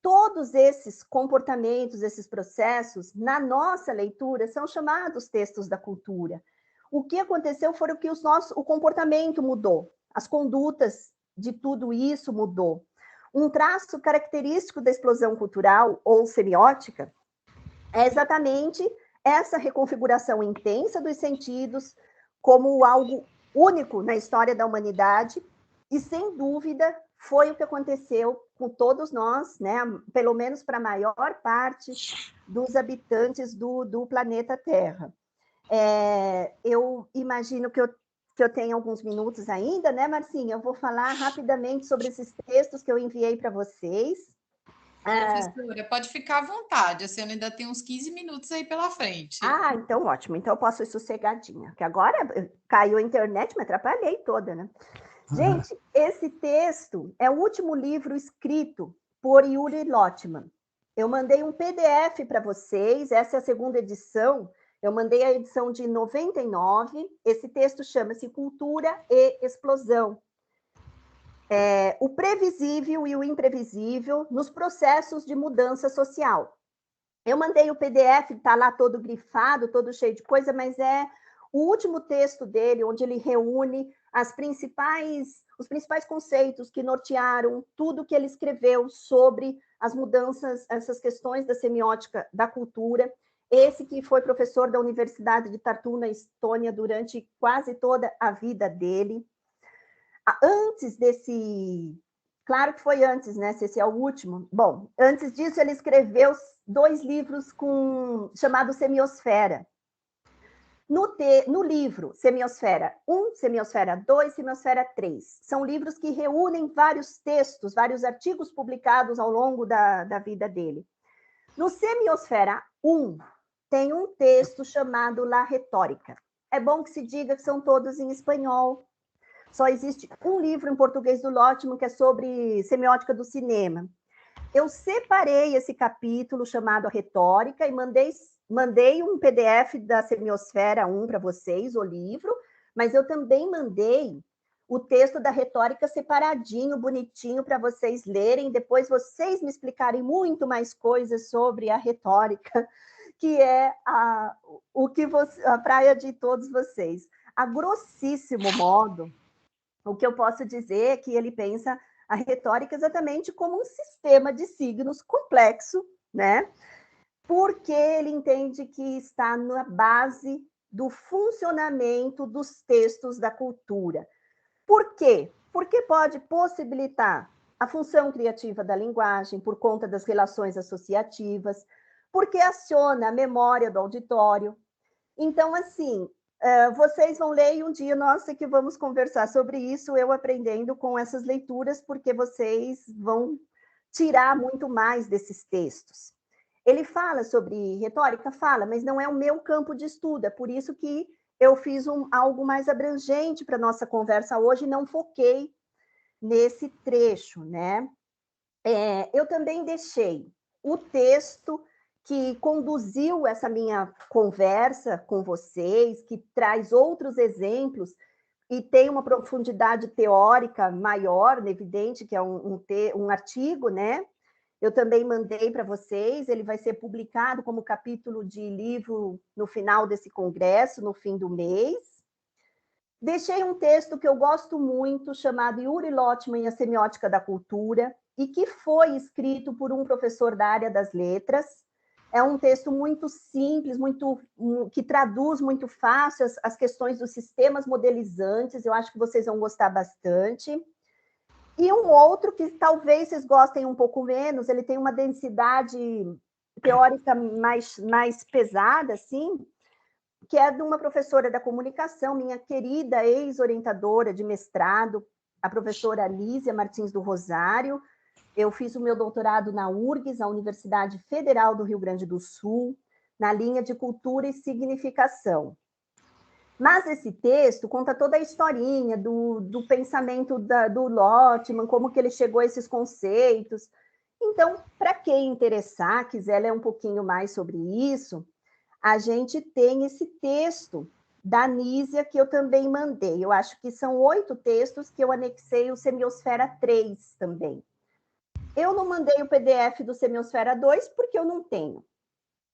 Todos esses comportamentos, esses processos, na nossa leitura, são chamados textos da cultura. O que aconteceu foi que o comportamento mudou, as condutas de tudo isso mudou. Um traço característico da explosão cultural ou semiótica é exatamente essa reconfiguração intensa dos sentidos como algo único na história da humanidade, e, sem dúvida, foi o que aconteceu com todos nós, né? Pelo menos para a maior parte dos habitantes do planeta Terra. Eu imagino que eu tenho alguns minutos ainda, né, Marcinha? Eu vou falar rapidamente sobre esses textos que eu enviei para vocês. Professora, pode ficar à vontade, a senhora ainda tem uns 15 minutos aí pela frente. Então ótimo, então eu posso ir sossegadinha, que agora caiu a internet, me atrapalhei toda, né? Gente, esse texto é o último livro escrito por Yuri Lotman. Eu mandei um PDF para vocês, essa é a segunda edição, eu mandei a edição de 99, esse texto chama-se Cultura e Explosão. O previsível e o imprevisível nos processos de mudança social. Eu mandei o PDF, está lá todo grifado, todo cheio de coisa, mas é o último texto dele, onde ele reúne os principais conceitos que nortearam tudo que ele escreveu sobre as mudanças, essas questões da semiótica da cultura. Esse que foi professor da Universidade de Tartu, na Estônia, durante quase toda a vida dele. Antes desse... Claro que foi antes, né? Se esse é o último. Bom, antes disso, ele escreveu 2 livros chamado Semiosfera. No livro Semiosfera 1, Semiosfera 2, Semiosfera 3, são livros que reúnem vários textos, vários artigos publicados ao longo da vida dele. No Semiosfera 1, tem um texto chamado La Retórica. É bom que se diga que são todos em espanhol. Só existe um livro em português do Lotman, que é sobre semiótica do cinema. Eu separei esse capítulo chamado A Retórica e mandei um PDF da Semiosfera 1 para vocês, o livro, mas eu também mandei o texto da Retórica separadinho, bonitinho, para vocês lerem, depois vocês me explicarem muito mais coisas sobre a retórica, que é a praia de todos vocês. A grossíssimo modo, o que eu posso dizer é que ele pensa a retórica exatamente como um sistema de signos complexo, né? Porque ele entende que está na base do funcionamento dos textos da cultura. Por quê? Porque pode possibilitar a função criativa da linguagem por conta das relações associativas, porque aciona a memória do auditório. Então, assim, vocês vão ler e um dia nós que vamos conversar sobre isso, eu aprendendo com essas leituras, porque vocês vão tirar muito mais desses textos. Ele fala sobre retórica? Fala, mas não é o meu campo de estudo, é por isso que eu fiz algo mais abrangente para a nossa conversa hoje e não foquei nesse trecho, né? Eu também deixei o texto que conduziu essa minha conversa com vocês, que traz outros exemplos e tem uma profundidade teórica maior, evidente, que é um artigo, né? Eu também mandei para vocês, ele vai ser publicado como capítulo de livro no final desse congresso, no fim do mês. Deixei um texto que eu gosto muito, chamado Yuri Lotman e a Semiótica da Cultura, e que foi escrito por um professor da área das letras. É um texto muito simples, que traduz muito fácil as questões dos sistemas modelizantes, eu acho que vocês vão gostar bastante. E um outro que talvez vocês gostem um pouco menos, ele tem uma densidade teórica mais pesada, assim, que é de uma professora da comunicação, minha querida ex-orientadora de mestrado, a professora Lísia Martins do Rosário. Eu fiz o meu doutorado na URGS, a Universidade Federal do Rio Grande do Sul, na linha de cultura e significação. Mas esse texto conta toda a historinha do pensamento do Lotman, como que ele chegou a esses conceitos. Então, para quem interessar, quiser ler um pouquinho mais sobre isso, a gente tem esse texto da Nísia que eu também mandei. Eu acho que são 8 textos que eu anexei o Semiosfera 3 também. Eu não mandei o PDF do Semiosfera 2 porque eu não tenho.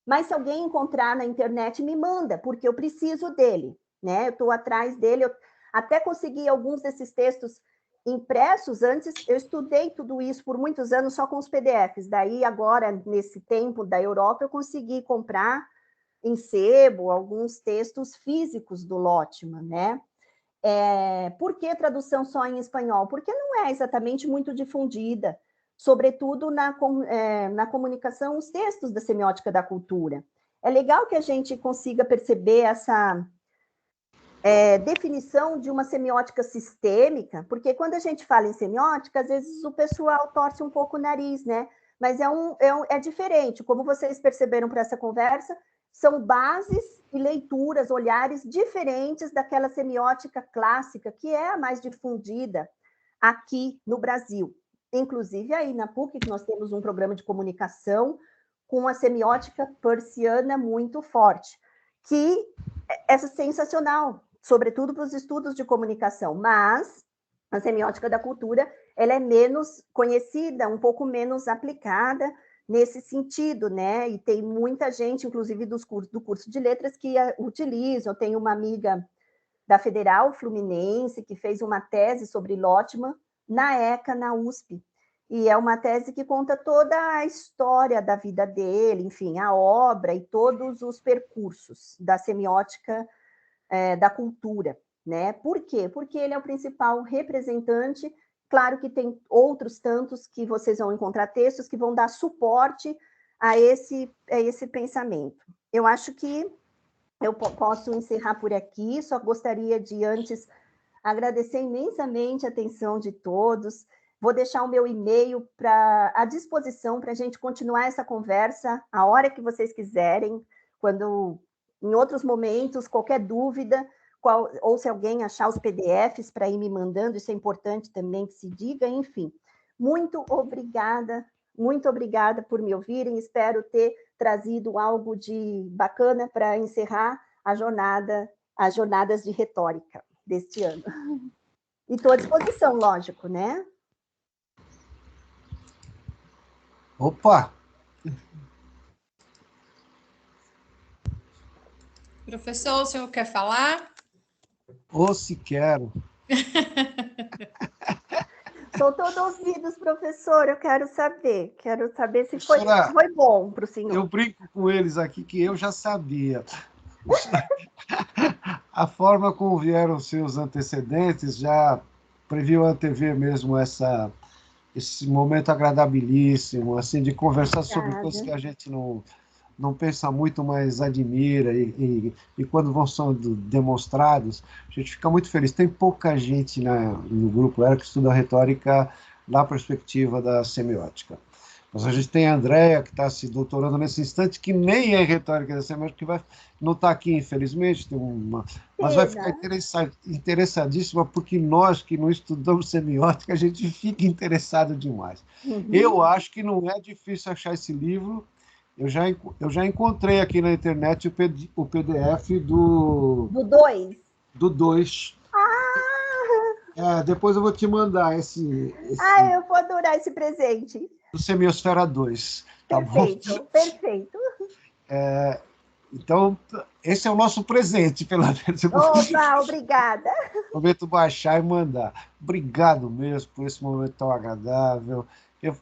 Mas se alguém encontrar na internet, me manda, porque eu preciso dele, né? Eu estou atrás dele, eu até consegui alguns desses textos impressos antes, eu estudei tudo isso por muitos anos só com os PDFs. Daí, agora, nesse tempo da Europa, eu consegui comprar em sebo alguns textos físicos do Lotman, né? Por que tradução só em espanhol? Porque não é exatamente muito difundida, sobretudo na comunicação, os textos da semiótica da cultura. É legal que a gente consiga perceber essa definição de uma semiótica sistêmica, porque quando a gente fala em semiótica, às vezes o pessoal torce um pouco o nariz, né? Mas é diferente. Como vocês perceberam por essa conversa, são bases e leituras, olhares diferentes daquela semiótica clássica, que é a mais difundida aqui no Brasil. Inclusive, aí na PUC, que nós temos um programa de comunicação com a semiótica persiana muito forte, que é sensacional, sobretudo para os estudos de comunicação, mas a semiótica da cultura ela é menos conhecida, um pouco menos aplicada nesse sentido, né? E tem muita gente, inclusive do curso de letras, que utilizam. Eu tenho uma amiga da Federal Fluminense que fez uma tese sobre Lotman na ECA, na USP, e é uma tese que conta toda a história da vida dele, enfim, a obra e todos os percursos da semiótica da cultura, né? Por quê? Porque ele é o principal representante. Claro que tem outros tantos que vocês vão encontrar textos que vão dar suporte a esse pensamento. Eu acho que eu posso encerrar por aqui, só gostaria de, antes, agradecer imensamente a atenção de todos. Vou deixar o meu e-mail à disposição para a gente continuar essa conversa a hora que vocês quiserem, quando, em outros momentos, qualquer dúvida, ou se alguém achar os PDFs para ir me mandando, isso é importante também que se diga, enfim. Muito obrigada por me ouvirem, espero ter trazido algo de bacana para encerrar as jornadas de retórica deste ano. E estou à disposição, lógico, né? Opa! Professor, o senhor quer falar? Ou se quero. Sou todo ouvidos, professor, eu quero saber se foi bom para o senhor. Eu brinco com eles aqui que eu já sabia. A forma como vieram seus antecedentes já previu antever mesmo esse momento agradabilíssimo, assim, de conversar sobre coisas que a gente não pensa muito, mas admira, e quando vão sendo demonstrados, a gente fica muito feliz. Tem pouca gente no grupo ERA que estuda retórica na perspectiva da semiótica. Mas a gente tem a Andrea, que está se doutorando nesse instante, que nem é retórica da semiótica, que não está aqui, infelizmente, mas vai ficar interessadíssima, porque nós que não estudamos semiótica, a gente fica interessado demais. Uhum. Eu acho que não é difícil achar esse livro. Eu já encontrei aqui na internet o PDF do 2. Do 2. Depois eu vou te mandar esse... eu vou adorar esse presente. Do Semiosfera 2. Tá perfeito, bom? Perfeito. Então, esse é o nosso presente, pelo menos. Opa, obrigada. Prometo baixar e mandar. Obrigado mesmo por esse momento tão agradável.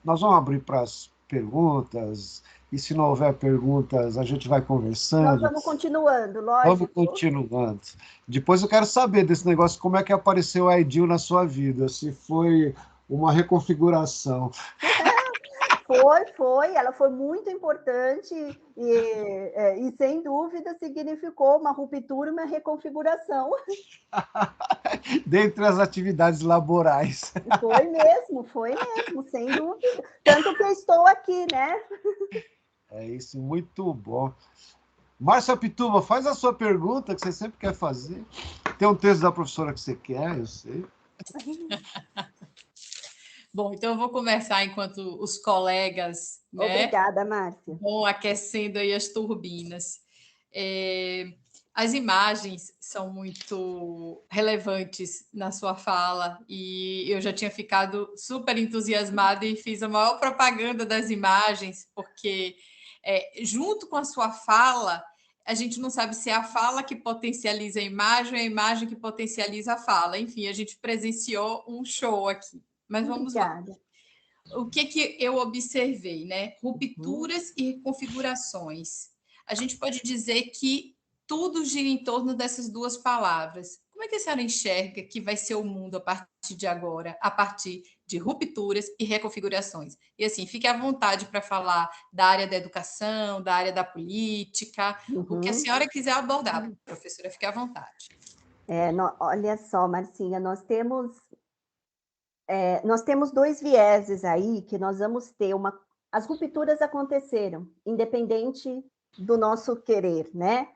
Nós vamos abrir para as perguntas, e se não houver perguntas, a gente vai conversando. Nós vamos continuando, lógico. Vamos continuando. Depois eu quero saber desse negócio, como é que apareceu a Edil na sua vida, se foi uma reconfiguração. Ela foi muito importante e sem dúvida, significou uma ruptura, uma reconfiguração. Dentre as atividades laborais. Foi mesmo, sem dúvida. Tanto que eu estou aqui, né? É isso, muito bom. Márcia Pituba, faz a sua pergunta, que você sempre quer fazer. Tem um texto da professora que você quer, eu sei. Bom, então eu vou começar enquanto os colegas, né, Obrigada, Márcia. vão aquecendo aí as turbinas. As imagens são muito relevantes na sua fala e eu já tinha ficado super entusiasmada e fiz a maior propaganda das imagens, porque junto com a sua fala, a gente não sabe se é a fala que potencializa a imagem ou a imagem que potencializa a fala. Enfim, a gente presenciou um show aqui. Mas vamos Obrigada. lá. O que eu observei, né? Rupturas e configurações. A gente pode dizer que tudo gira em torno dessas duas palavras. Como é que a senhora enxerga que vai ser o mundo a partir de agora, a partir de rupturas e reconfigurações? E assim, fique à vontade para falar da área da educação, da área da política, o que a senhora quiser abordar, professora, fique à vontade. Olha só, Marcinha, nós temos dois vieses aí que nós vamos ter. As rupturas aconteceram, independente do nosso querer, né?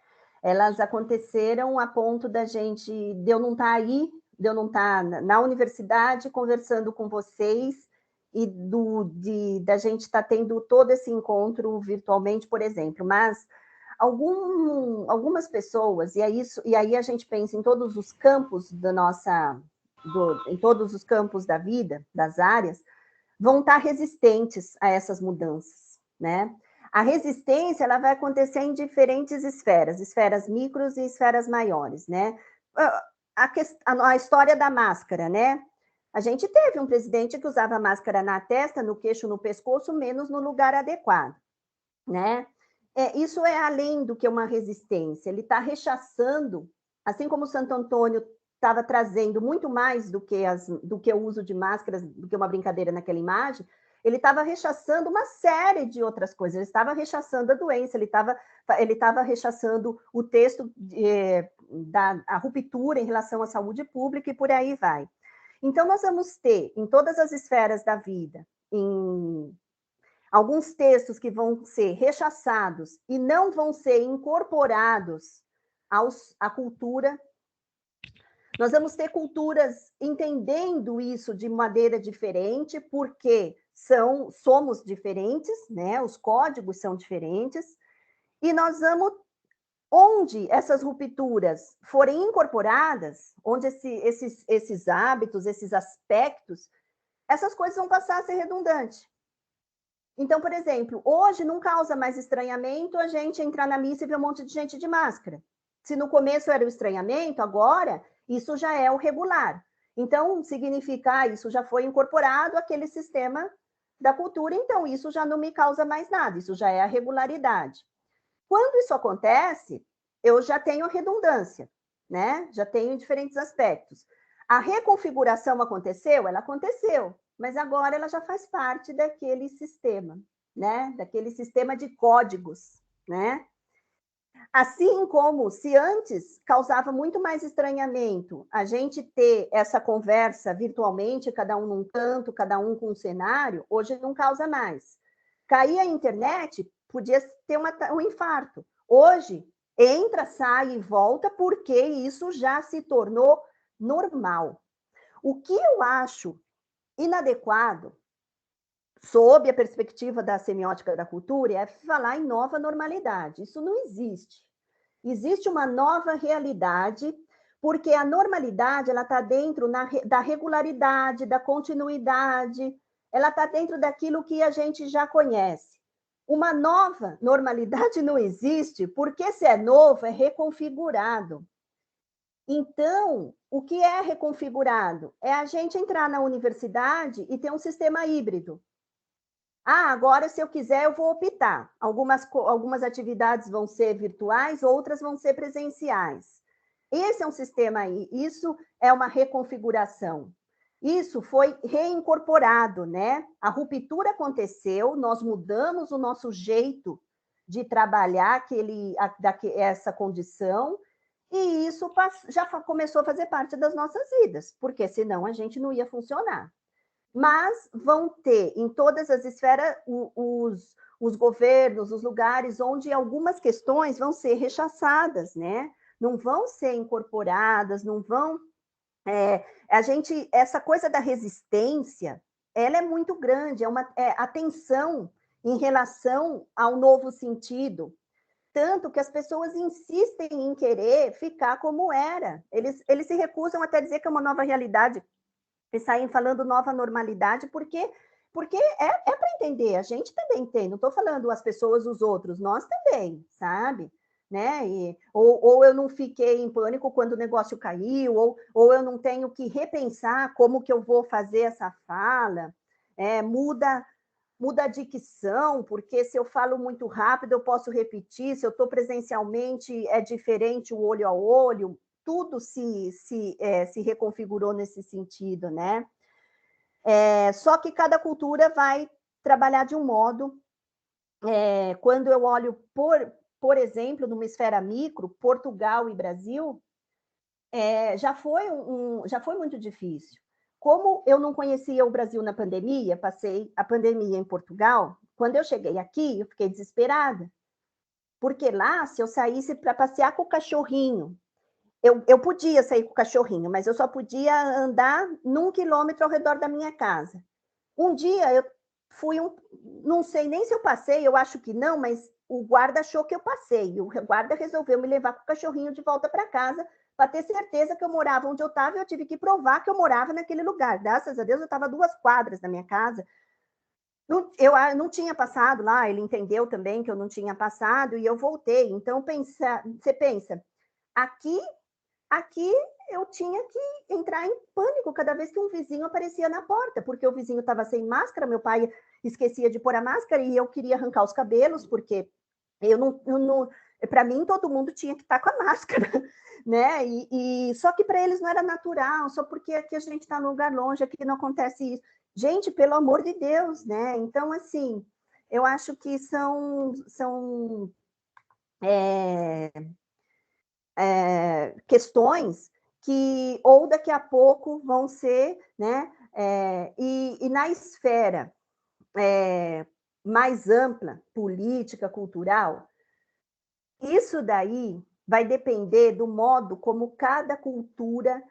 Elas aconteceram a ponto de eu não estar aí, de eu não estar na universidade conversando com vocês e da gente estar tendo todo esse encontro virtualmente, por exemplo. Mas algumas pessoas, e aí a gente pensa em todos os campos em todos os campos da vida, das áreas, vão estar resistentes a essas mudanças, né? A resistência, ela vai acontecer em diferentes esferas micros e esferas maiores, né? A história da máscara, né? A gente teve um presidente que usava máscara na testa, no queixo, no pescoço, menos no lugar adequado, né? Isso é além do que uma resistência, ele está rechaçando, assim como o Santo Antônio estava trazendo muito mais do que o uso de máscaras, do que uma brincadeira naquela imagem, ele estava rechaçando uma série de outras coisas, ele estava rechaçando a doença, ele estava rechaçando o texto da ruptura em relação à saúde pública e por aí vai. Então, nós vamos ter, em todas as esferas da vida, em alguns textos que vão ser rechaçados e não vão ser incorporados à cultura. Nós vamos ter culturas entendendo isso de maneira diferente, porque somos diferentes, né? Os códigos são diferentes, e nós vamos, onde essas rupturas forem incorporadas, onde esses hábitos, esses aspectos, essas coisas vão passar a ser redundantes. Então, por exemplo, hoje não causa mais estranhamento a gente entrar na missa e ver um monte de gente de máscara. Se no começo era o estranhamento, agora isso já é o regular. Então, significa isso já foi incorporado àquele sistema da cultura, então isso já não me causa mais nada, isso já é a regularidade. Quando isso acontece, eu já tenho a redundância, né? Já tenho diferentes aspectos. A reconfiguração aconteceu? Ela aconteceu, mas agora ela já faz parte daquele sistema, né? Daquele sistema de códigos, né? Assim como se antes causava muito mais estranhamento a gente ter essa conversa virtualmente, cada um num canto, cada um com um cenário, hoje não causa mais. Cair a internet, podia ter um infarto. Hoje, entra, sai e volta, porque isso já se tornou normal. O que eu acho inadequado, sob a perspectiva da semiótica da cultura, é falar em nova normalidade. Isso não existe. Existe uma nova realidade, porque a normalidade ela está dentro da regularidade, da continuidade, ela está dentro daquilo que a gente já conhece. Uma nova normalidade não existe, porque se é novo, é reconfigurado. Então, o que é reconfigurado? É a gente entrar na universidade e ter um sistema híbrido. Agora, se eu quiser, eu vou optar. Algumas atividades vão ser virtuais, outras vão ser presenciais. Esse é um sistema aí, isso é uma reconfiguração. isso foi reincorporado, né? A ruptura aconteceu, nós mudamos o nosso jeito de trabalhar essa condição, e isso já começou a fazer parte das nossas vidas, porque senão a gente não ia funcionar. Mas vão ter em todas as esferas os governos, os lugares onde algumas questões vão ser rechaçadas, né? Não vão ser incorporadas, não vão... essa coisa da resistência, ela é muito grande, a tensão em relação ao novo sentido, tanto que as pessoas insistem em querer ficar como era. Eles se recusam até dizer que é uma nova realidade, e saem falando nova normalidade, porque é para entender, a gente também tem, não estou falando as pessoas, os outros, nós também, sabe? Né? Ou eu não fiquei em pânico quando o negócio caiu, ou eu não tenho que repensar como que eu vou fazer essa fala, muda a dicção, porque se eu falo muito rápido, eu posso repetir, se eu estou presencialmente, é diferente o olho a olho, tudo se reconfigurou nesse sentido, né? Só que cada cultura vai trabalhar de um modo. Quando eu olho, por exemplo, numa esfera micro, Portugal e Brasil, já foi muito difícil. Como eu não conhecia o Brasil na pandemia, passei a pandemia em Portugal, quando eu cheguei aqui, eu fiquei desesperada, porque lá, se eu saísse para passear com o cachorrinho, eu podia sair com o cachorrinho, mas eu só podia andar 1 quilômetro ao redor da minha casa. Um dia eu fui não sei nem se eu passei, eu acho que não, mas o guarda achou que eu passei, e o guarda resolveu me levar com o cachorrinho de volta para casa, para ter certeza que eu morava onde eu estava, e eu tive que provar que eu morava naquele lugar. Graças a Deus, eu estava a 2 quadras da minha casa. Eu não tinha passado lá, ele entendeu também que eu não tinha passado, e eu voltei. Então, você pensa, aqui eu tinha que entrar em pânico cada vez que um vizinho aparecia na porta, porque o vizinho estava sem máscara, meu pai esquecia de pôr a máscara e eu queria arrancar os cabelos, porque para mim todo mundo tinha que estar com a máscara, né? Só que para eles não era natural, só porque aqui a gente está num lugar longe, aqui não acontece isso. Gente, pelo amor de Deus, né? Então, assim, eu acho que são questões que ou daqui a pouco vão ser, né? E na esfera mais ampla, política, cultural, isso daí vai depender do modo como cada cultura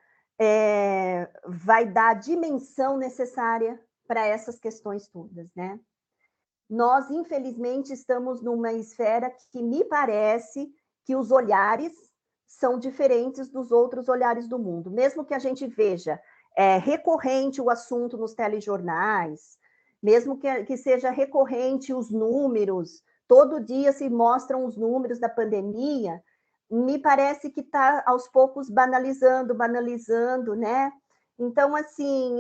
vai dar a dimensão necessária para essas questões todas, né? Nós, infelizmente, estamos numa esfera que me parece que os olhares são diferentes dos outros olhares do mundo. Mesmo que a gente veja recorrente o assunto nos telejornais, mesmo que seja recorrente os números, todo dia se mostram os números da pandemia, me parece que está, aos poucos, banalizando, né? Então, assim,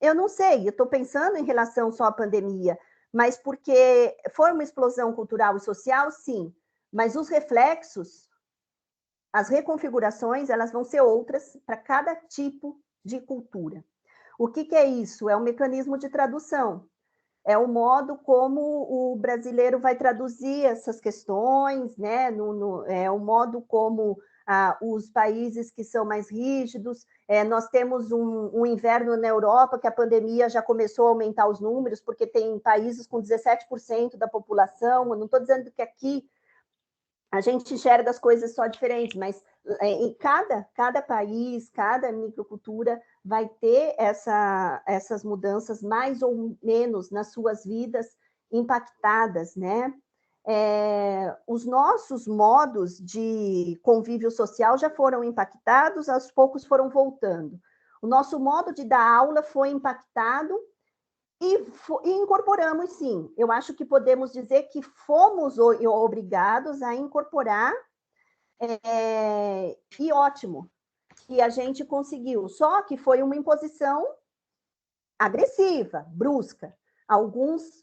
eu não sei, eu estou pensando em relação só à pandemia, mas porque foi uma explosão cultural e social, sim, mas os reflexos, as reconfigurações, elas vão ser outras para cada tipo de cultura. O que é isso? É um mecanismo de tradução, é o modo como o brasileiro vai traduzir essas questões, né? É o modo como os países que são mais rígidos. Nós temos um inverno na Europa, que a pandemia já começou a aumentar os números, porque tem países com 17% da população. Eu não estou dizendo que aqui a gente enxerga as coisas só diferentes, mas em cada país, cada microcultura vai ter essas mudanças mais ou menos nas suas vidas impactadas, né? Os nossos modos de convívio social já foram impactados, aos poucos foram voltando. O nosso modo de dar aula foi impactado e incorporamos, sim. Eu acho que podemos dizer que fomos obrigados a incorporar, e ótimo, que a gente conseguiu. Só que foi uma imposição agressiva, brusca. Alguns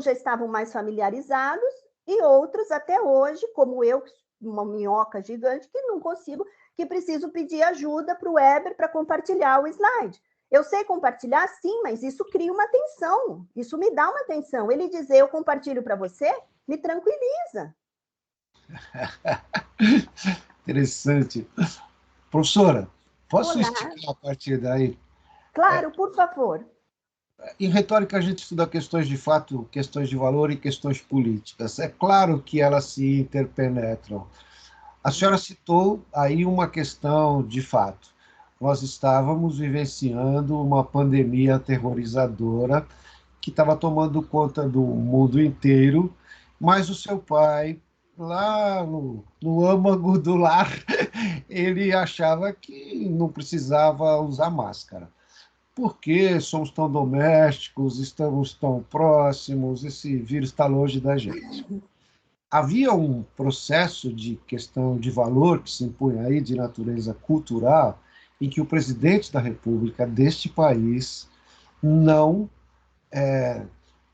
já estavam mais familiarizados e outros até hoje, como eu, uma minhoca gigante, que não consigo, que preciso pedir ajuda para o Weber para compartilhar o slide. Eu sei compartilhar, sim, mas isso cria uma tensão, isso me dá uma tensão. Ele dizer, eu compartilho para você, me tranquiliza. Interessante. Professora, posso Olá. esticar a partir daí? Claro, por favor. Em retórica, a gente estuda questões de fato, questões de valor e questões políticas. É claro que elas se interpenetram. A senhora citou aí uma questão de fato. Nós estávamos vivenciando uma pandemia aterrorizadora que estava tomando conta do mundo inteiro, mas o seu pai, lá no âmago do lar, ele achava que não precisava usar máscara. Por que somos tão domésticos, estamos tão próximos, esse vírus está longe da gente? Havia um processo de questão de valor que se impunha aí, de natureza cultural, em que o presidente da República deste país não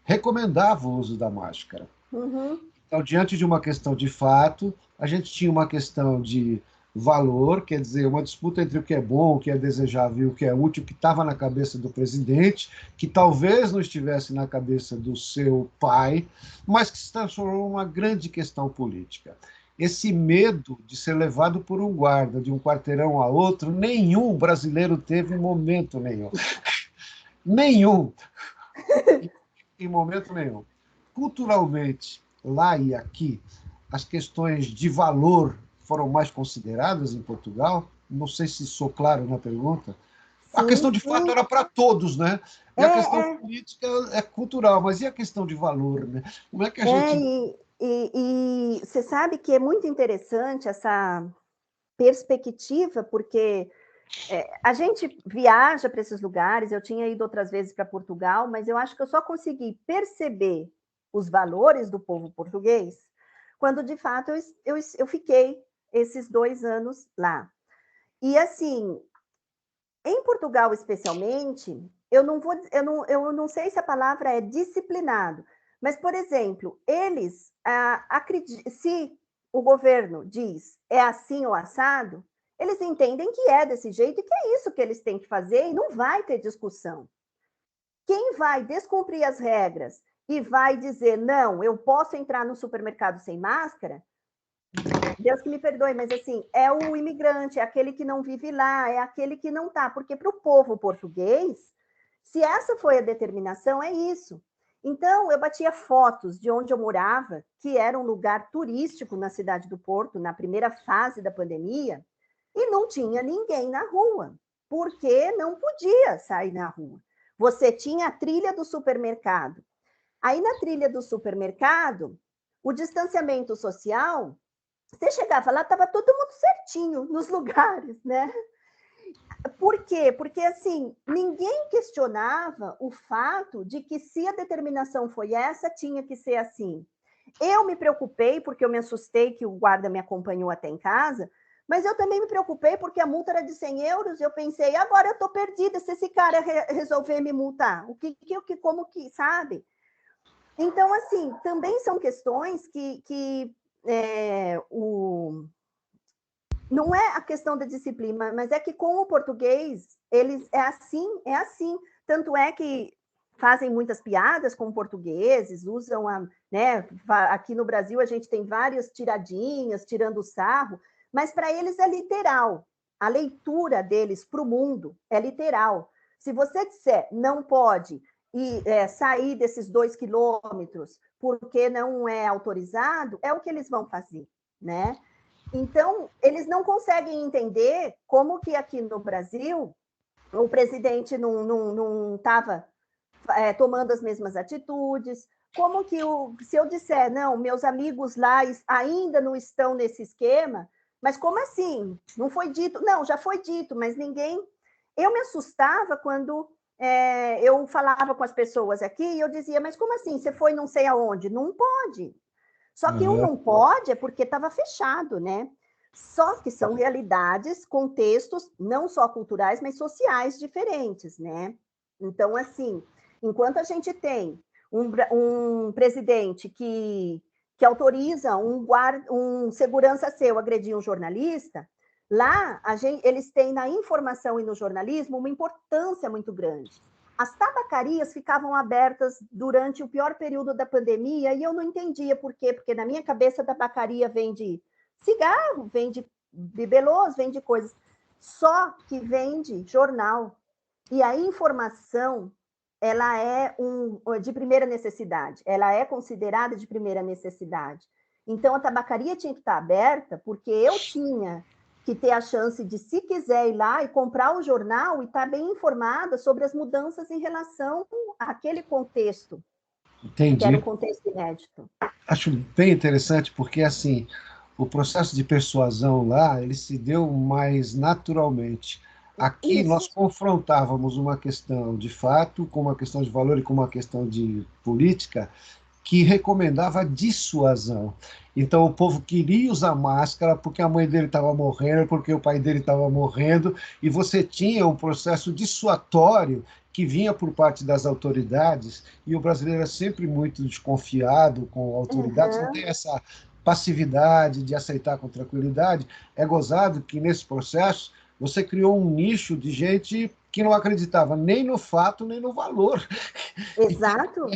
recomendava o uso da máscara. Uhum. Então, diante de uma questão de fato, a gente tinha uma questão de valor, quer dizer, uma disputa entre o que é bom, o que é desejável e o que é útil, que estava na cabeça do presidente, que talvez não estivesse na cabeça do seu pai, mas que se transformou numa grande questão política. Esse medo de ser levado por um guarda de um quarteirão a outro, nenhum brasileiro teve em momento nenhum. Nenhum. Em momento nenhum. Culturalmente, lá e aqui, as questões de valor foram mais consideradas em Portugal? Não sei se sou claro na pergunta. A questão de fato era para todos, né? E a questão política é cultural, mas e a questão de valor, né? Como é que a gente... E você sabe que é muito interessante essa perspectiva, porque a gente viaja para esses lugares, eu tinha ido outras vezes para Portugal, mas eu acho que eu só consegui perceber os valores do povo português quando, de fato, eu fiquei esses 2 anos lá. E, assim, em Portugal, especialmente, eu não sei se a palavra é disciplinado, mas, por exemplo, eles se o governo diz é assim ou assado, eles entendem que é desse jeito e que é isso que eles têm que fazer e não vai ter discussão. Quem vai descumprir as regras e vai dizer, não, eu posso entrar no supermercado sem máscara, Deus que me perdoe, mas assim, é o imigrante, é aquele que não vive lá, é aquele que não está, porque para o povo português, se essa foi a determinação, é isso. Então, eu batia fotos de onde eu morava, que era um lugar turístico na cidade do Porto, na primeira fase da pandemia, e não tinha ninguém na rua, porque não podia sair na rua. Você tinha a trilha do supermercado. Aí, na trilha do supermercado, o distanciamento social, você chegava lá, estava todo mundo certinho nos lugares, né? Por quê? Porque, assim, ninguém questionava o fato de que se a determinação foi essa, tinha que ser assim. Eu me preocupei, porque eu me assustei que o guarda me acompanhou até em casa, mas eu também me preocupei porque a multa era de 100 euros, eu pensei, agora eu estou perdida se esse cara resolver me multar. Como que, sabe? Então, assim, também são questões que não é a questão da disciplina, mas é que com o português, eles é assim. Tanto é que fazem muitas piadas com portugueses, usam né? Aqui no Brasil a gente tem várias tiradinhas, tirando sarro, mas para eles é literal. A leitura deles para o mundo é literal. Se você disser não pode sair desses 2 quilômetros porque não é autorizado, é o que eles vão fazer, né? Então, eles não conseguem entender como que aqui no Brasil o presidente não estava tomando as mesmas atitudes, como que se eu disser, não, meus amigos lá ainda não estão nesse esquema, mas como assim? Não foi dito? Não, já foi dito, mas ninguém... Eu me assustava quando eu falava com as pessoas aqui e eu dizia, mas como assim? Você foi não sei aonde? Não pode. Só que o não pode é porque estava fechado, né? Só que são realidades, contextos, não só culturais, mas sociais diferentes, né? Então, assim, enquanto a gente tem um presidente que autoriza um segurança seu agredir um jornalista, Lá, eles têm na informação e no jornalismo uma importância muito grande. As tabacarias ficavam abertas durante o pior período da pandemia e eu não entendia por quê, porque na minha cabeça a tabacaria vende cigarro, vende bibelôs, vende coisas, só que vende jornal. E a informação, ela é de primeira necessidade, ela é considerada de primeira necessidade. Então, a tabacaria tinha que estar aberta, porque eu tinha que ter a chance de, se quiser, ir lá e comprar o jornal e estar bem informada sobre as mudanças em relação àquele contexto. Entendi. Que era um contexto inédito. Acho bem interessante, porque, assim, o processo de persuasão lá, ele se deu mais naturalmente. Aqui Isso. nós confrontávamos uma questão de fato com uma questão de valor e com uma questão de política que recomendava a dissuasão. Então, o povo queria usar máscara porque a mãe dele estava morrendo, porque o pai dele estava morrendo, e você tinha um processo dissuatório que vinha por parte das autoridades, e o brasileiro é sempre muito desconfiado com autoridades, não tem essa passividade de aceitar com tranquilidade. É gozado que, nesse processo, você criou um nicho de gente que não acreditava nem no fato, nem no valor. Exato.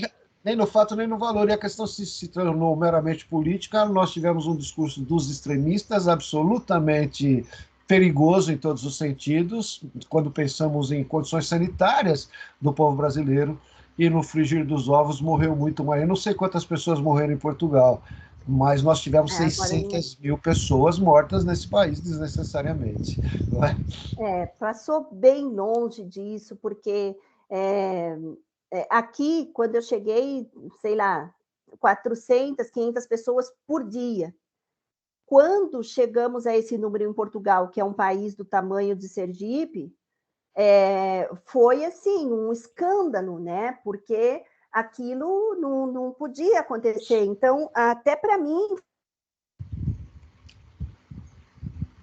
Nem no fato, nem no valor. E a questão se tornou meramente política. Nós tivemos um discurso dos extremistas absolutamente perigoso em todos os sentidos, quando pensamos em condições sanitárias do povo brasileiro, e no frigir dos ovos morreu muito mais. Eu não sei quantas pessoas morreram em Portugal, mas nós tivemos 600 mil pessoas mortas nesse país desnecessariamente. Não é? Passou bem longe disso, porque aqui, quando eu cheguei, sei lá, 400, 500 pessoas por dia. Quando chegamos a esse número em Portugal, que é um país do tamanho de Sergipe, foi assim um escândalo, né? Porque aquilo não podia acontecer. Então, até para mim...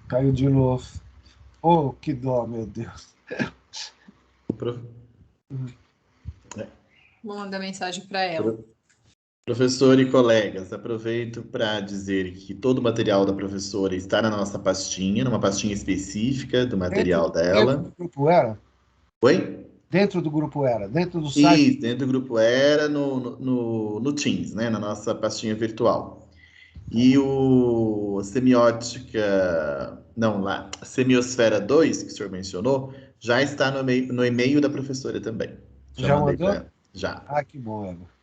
Caiu de novo. Oh, que dó, meu Deus. Vou mandar mensagem para ela. Professor e colegas, aproveito para dizer que todo o material da professora está na nossa pastinha, numa pastinha específica do material dela. Dentro do grupo Era? Oi? Dentro do grupo Era, dentro do site? Isso, dentro do grupo Era, no Teams, né, na nossa pastinha virtual. E o a Semiosfera 2, que o senhor mencionou, já está no e-mail da professora também. Já mandou? Já. Ah, que bom, Eva.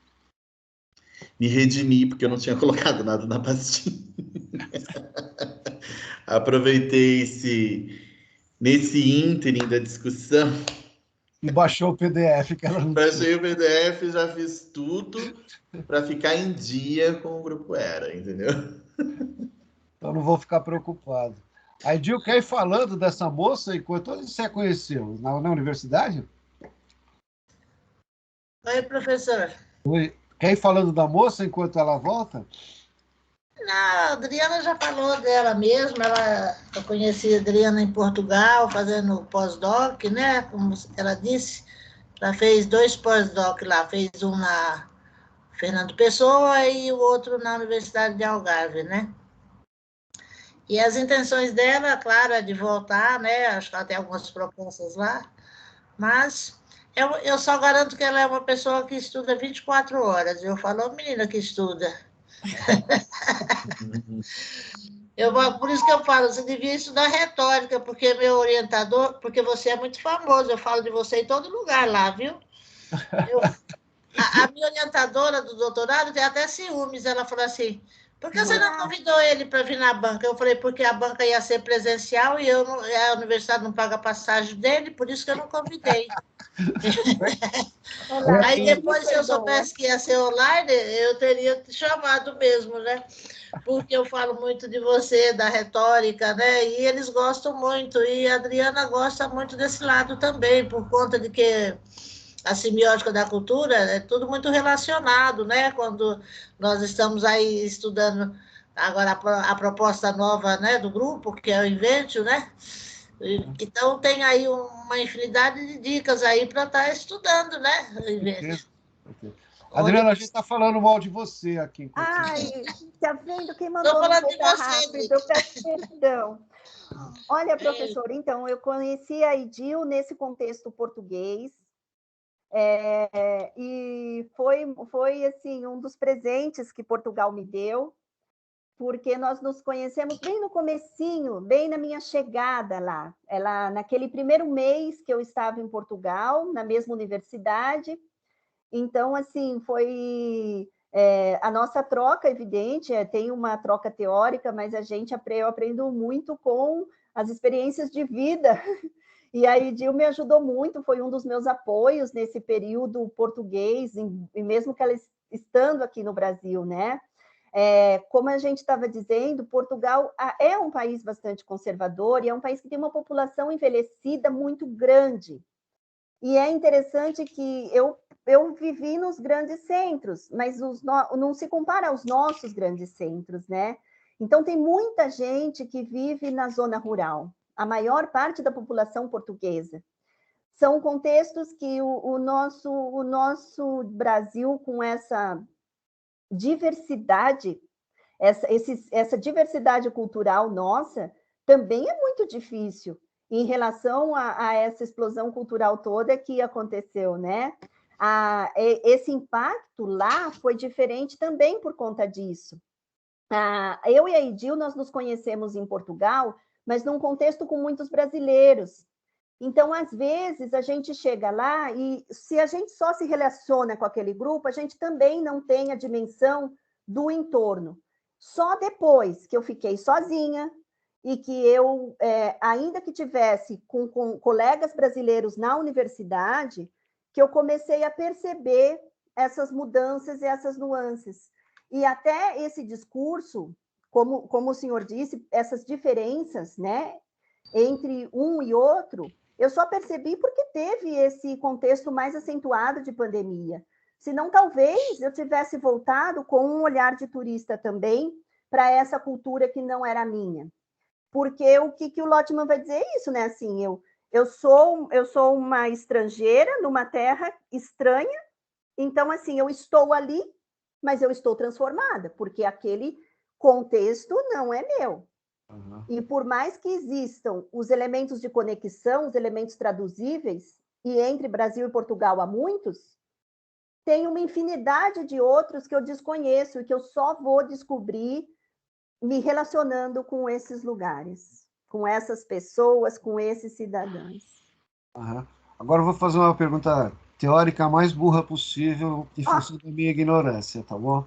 Me redimi, porque eu não tinha colocado nada na pastinha. Aproveitei nesse ínterim da discussão. E baixou o PDF que ela não Baixei o PDF, já fiz tudo para ficar em dia com o Grupo Era, entendeu? Então não vou ficar preocupado. A Edil quer ir falando dessa moça enquanto você a conheceu? Na universidade? Oi, professor. Oi. Quer ir falando da moça enquanto ela volta? Não, a Adriana já falou dela mesmo. Eu conheci a Adriana em Portugal, fazendo pós-doc, né? Como ela disse, ela fez 2 pós-doc lá. Fez um na Fernando Pessoa e o outro na Universidade de Algarve, né? E as intenções dela, claro, é de voltar, né? Acho que ela tem algumas propostas lá, mas eu só garanto que ela é uma pessoa que estuda 24 horas. Eu falo, menina que estuda. Por isso que eu falo, você devia estudar retórica, porque meu orientador, porque você é muito famoso, eu falo de você em todo lugar lá, viu? A minha orientadora do doutorado tem até ciúmes, ela falou assim, por que você não convidou ele para vir na banca? Eu falei, porque a banca ia ser presencial e a universidade não paga a passagem dele, por isso que eu não convidei. Aí depois, se eu soubesse que ia ser online, eu teria te chamado mesmo, né? Porque eu falo muito de você, da retórica, né? E eles gostam muito, e a Adriana gosta muito desse lado também, por conta de que a semiótica da cultura é tudo muito relacionado, né? Quando nós estamos aí estudando agora a proposta nova, né, do grupo, que é o Inventio, né? Então, tem aí uma infinidade de dicas aí para estar estudando, né? Adriana, a gente está falando mal de você aqui. Ai, tá vendo quem mandou falando de você, rápido? Eu peço perdão. Olha, professor, então, eu conheci a Idil nesse contexto português, e foi assim, um dos presentes que Portugal me deu, porque nós nos conhecemos bem no comecinho, bem na minha chegada lá. Ela, naquele primeiro mês que eu estava em Portugal, na mesma universidade. Então, assim, foi a nossa troca, evidente, tem uma troca teórica, mas eu aprendo muito com as experiências de vida. E a Idil me ajudou muito, foi um dos meus apoios nesse período português, e mesmo que ela estando aqui no Brasil, né? Como a gente estava dizendo, Portugal é um país bastante conservador e é um país que tem uma população envelhecida muito grande. E é interessante que eu vivi nos grandes centros, mas não se compara aos nossos grandes centros, né? Então, tem muita gente que vive na zona rural, a maior parte da população portuguesa. São contextos que o nosso Brasil, com essa diversidade, essa diversidade cultural nossa, também é muito difícil em relação a essa explosão cultural toda que aconteceu, né? Esse impacto lá foi diferente também por conta disso. Eu e a Idil, nós nos conhecemos em Portugal, mas num contexto com muitos brasileiros. Então, às vezes, a gente chega lá e, se a gente só se relaciona com aquele grupo, a gente também não tem a dimensão do entorno. Só depois que eu fiquei sozinha e que eu, ainda que tivesse com colegas brasileiros na universidade, que eu comecei a perceber essas mudanças e essas nuances. E até esse discurso, como o senhor disse, essas diferenças, né, entre um e outro, eu só percebi porque teve esse contexto mais acentuado de pandemia. Senão, talvez eu tivesse voltado com um olhar de turista também para essa cultura que não era minha. Porque o que o Lotman vai dizer é isso, né? Assim, eu sou uma estrangeira numa terra estranha, então, assim, eu estou ali, mas eu estou transformada, porque aquele contexto não é meu. Uhum. E por mais que existam os elementos de conexão, os elementos traduzíveis, e entre Brasil e Portugal há muitos, tem uma infinidade de outros que eu desconheço e que eu só vou descobrir me relacionando com esses lugares, com essas pessoas, com esses cidadãos. Uhum. Agora eu vou fazer uma pergunta teórica mais burra possível, em função da minha ignorância, tá bom?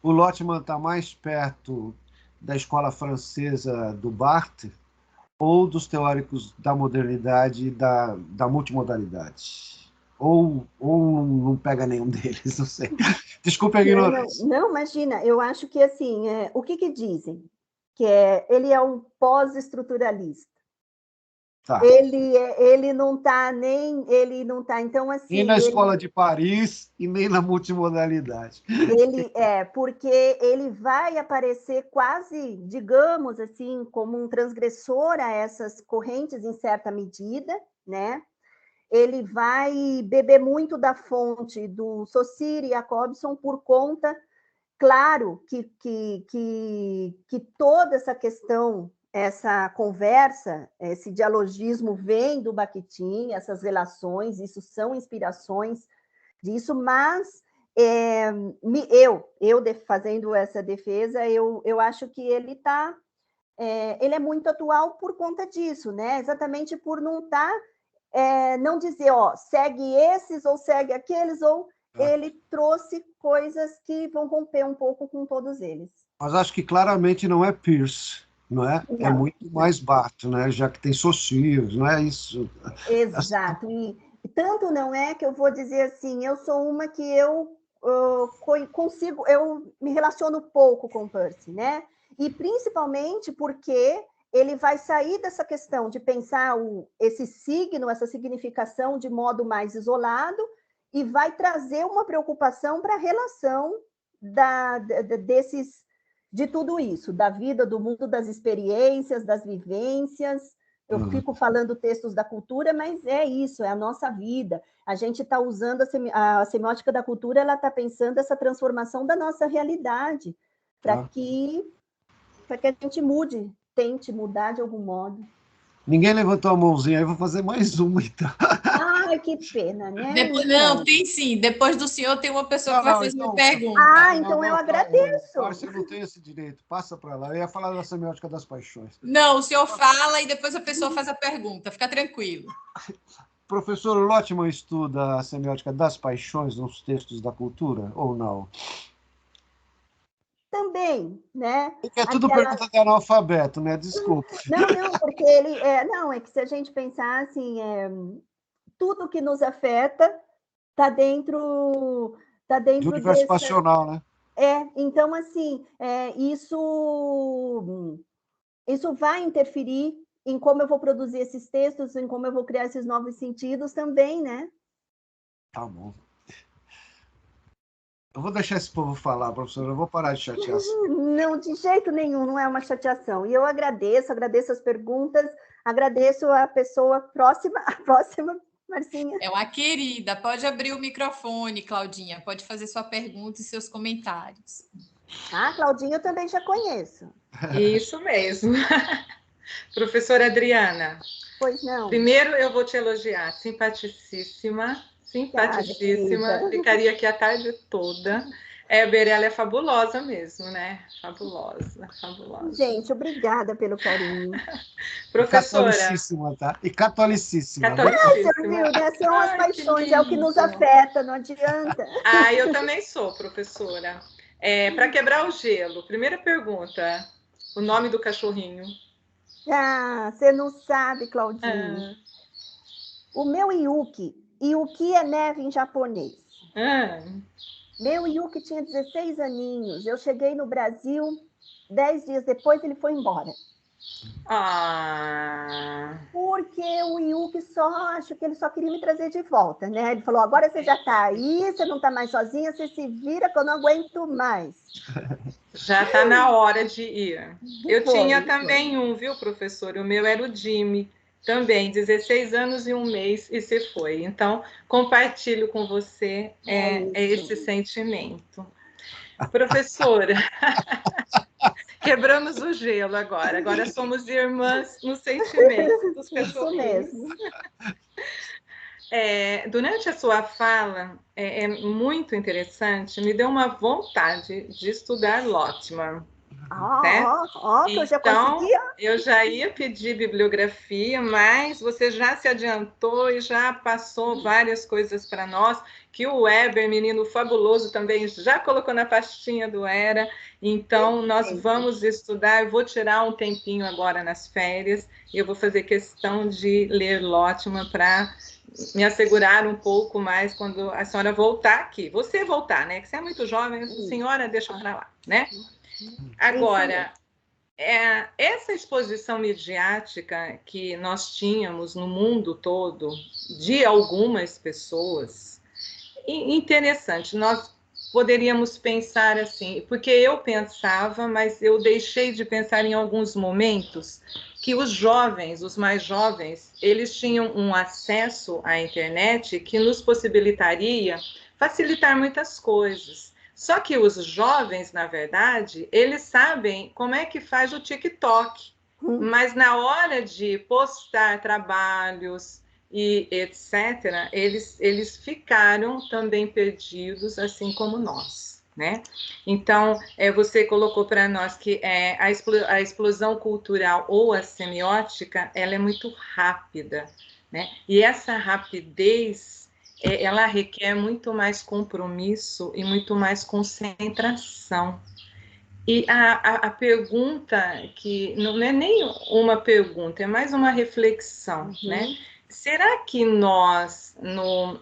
O Lotman está mais perto da escola francesa do Barthes ou dos teóricos da modernidade e da multimodalidade? Ou não pega nenhum deles, não sei. Desculpe a ignorância. Não, imagina, eu acho que, assim, o que dizem? Que ele é um pós-estruturalista. Tá. Ele não está então, assim... Nem na escola de Paris e nem na multimodalidade. Porque ele vai aparecer quase, digamos assim, como um transgressor a essas correntes em certa medida, né? Ele vai beber muito da fonte do Saussure e Jacobson por conta, claro, que toda essa questão, essa conversa, esse dialogismo vem do Bakhtin, essas relações, isso são inspirações disso, mas fazendo essa defesa, eu acho que ele ele é muito atual por conta disso, né? Exatamente por não estar, não dizer, segue esses ou segue aqueles, ou ele trouxe coisas que vão romper um pouco com todos eles. Mas acho que claramente não é Peirce, não é? Não, é muito mais Barthes, né? Já que tem Saussure, não é isso? Exato, e tanto não é que eu vou dizer assim, eu sou uma que eu me relaciono pouco com Peirce, né? E principalmente porque ele vai sair dessa questão de pensar esse signo, essa significação de modo mais isolado, e vai trazer uma preocupação para a relação de tudo isso, da vida, do mundo, das experiências, das vivências. Eu fico falando textos da cultura, mas é isso, é a nossa vida. A gente está usando a semiótica da cultura, ela está pensando essa transformação da nossa realidade, para que a gente mude, tente mudar de algum modo. Ninguém levantou a mãozinha, aí vou fazer mais uma, então. Ai, que pena, né? Depois, não, tem sim. Depois do senhor tem uma pessoa que vai fazer uma então. pergunta. Ah, então eu agradeço. Márcia, não tem esse direito, passa para lá. Eu ia falar da semiótica das paixões. Não, o senhor fala e depois a pessoa faz a pergunta. Fica tranquilo. Professor Lotman estuda a semiótica das paixões nos textos da cultura, ou não? Também, né? Porque é tudo pergunta de analfabeto, né? Desculpa. Não, porque ele... é que se a gente pensar assim, tudo que nos afeta está dentro De universo passional, né? Então, assim, isso vai interferir em como eu vou produzir esses textos, em como eu vou criar esses novos sentidos também, né? Tá bom. Eu vou deixar esse povo falar, professora, eu vou parar de chatear. Não, de jeito nenhum, não é uma chateação. E eu agradeço as perguntas, agradeço a pessoa a próxima, Marcinha. É uma querida. Pode abrir o microfone, Claudinha. Pode fazer sua pergunta e seus comentários. Ah, Claudinha, eu também já conheço. Isso mesmo. Professora Adriana. Pois não. Primeiro eu vou te elogiar. Simpaticíssima. Ficaria aqui a tarde toda. Ela é fabulosa mesmo, né? Fabulosa. Gente, obrigada pelo carinho. Professora. Catolicíssima, tá? E catolicíssima. Você viu, né? São as paixões, é o que nos afeta, não adianta. Eu também sou, professora. Para quebrar o gelo, primeira pergunta. O nome do cachorrinho? Você não sabe, Claudinha. O meu Yuki é neve em japonês. Meu Yuki tinha 16 aninhos. Eu cheguei no Brasil, 10 dias depois ele foi embora. Porque o Yuki acho que ele só queria me trazer de volta, né? Ele falou, agora você já está aí, você não está mais sozinha, você se vira que eu não aguento mais. Já está na hora de ir. Eu tinha também um, viu, professor? O meu era o Jimmy. Também, 16 anos e 1 mês, e se foi. Então, compartilho com você esse sentimento. Professora, quebramos o gelo agora. Agora somos irmãs no sentimento dos cachorrinhos. Isso mesmo. Durante a sua fala, muito interessante, me deu uma vontade de estudar Lotman. Que eu já conseguia. Eu já ia pedir bibliografia, mas você já se adiantou e já passou várias coisas para nós, que o Weber, menino fabuloso, também já colocou na pastinha do Era. Então, nós vamos estudar. Eu vou tirar um tempinho agora nas férias e eu vou fazer questão de ler Lotman para me assegurar um pouco mais quando a senhora voltar aqui. Você voltar, né? Que você é muito jovem, a senhora deixa para lá, né? Agora, essa exposição midiática que nós tínhamos no mundo todo, de algumas pessoas, interessante, nós poderíamos pensar assim, porque eu pensava, mas eu deixei de pensar em alguns momentos, que os jovens, os mais jovens, eles tinham um acesso à internet que nos possibilitaria facilitar muitas coisas. Só que os jovens, na verdade, eles sabem como é que faz o TikTok, mas na hora de postar trabalhos e etc., eles ficaram também perdidos, assim como nós, né? Então, você colocou para nós que a explosão cultural ou a semiótica, ela é muito rápida, né? E essa rapidez ela requer muito mais compromisso e muito mais concentração. E a pergunta, que não é nem uma pergunta, é mais uma reflexão, né? Será que nós,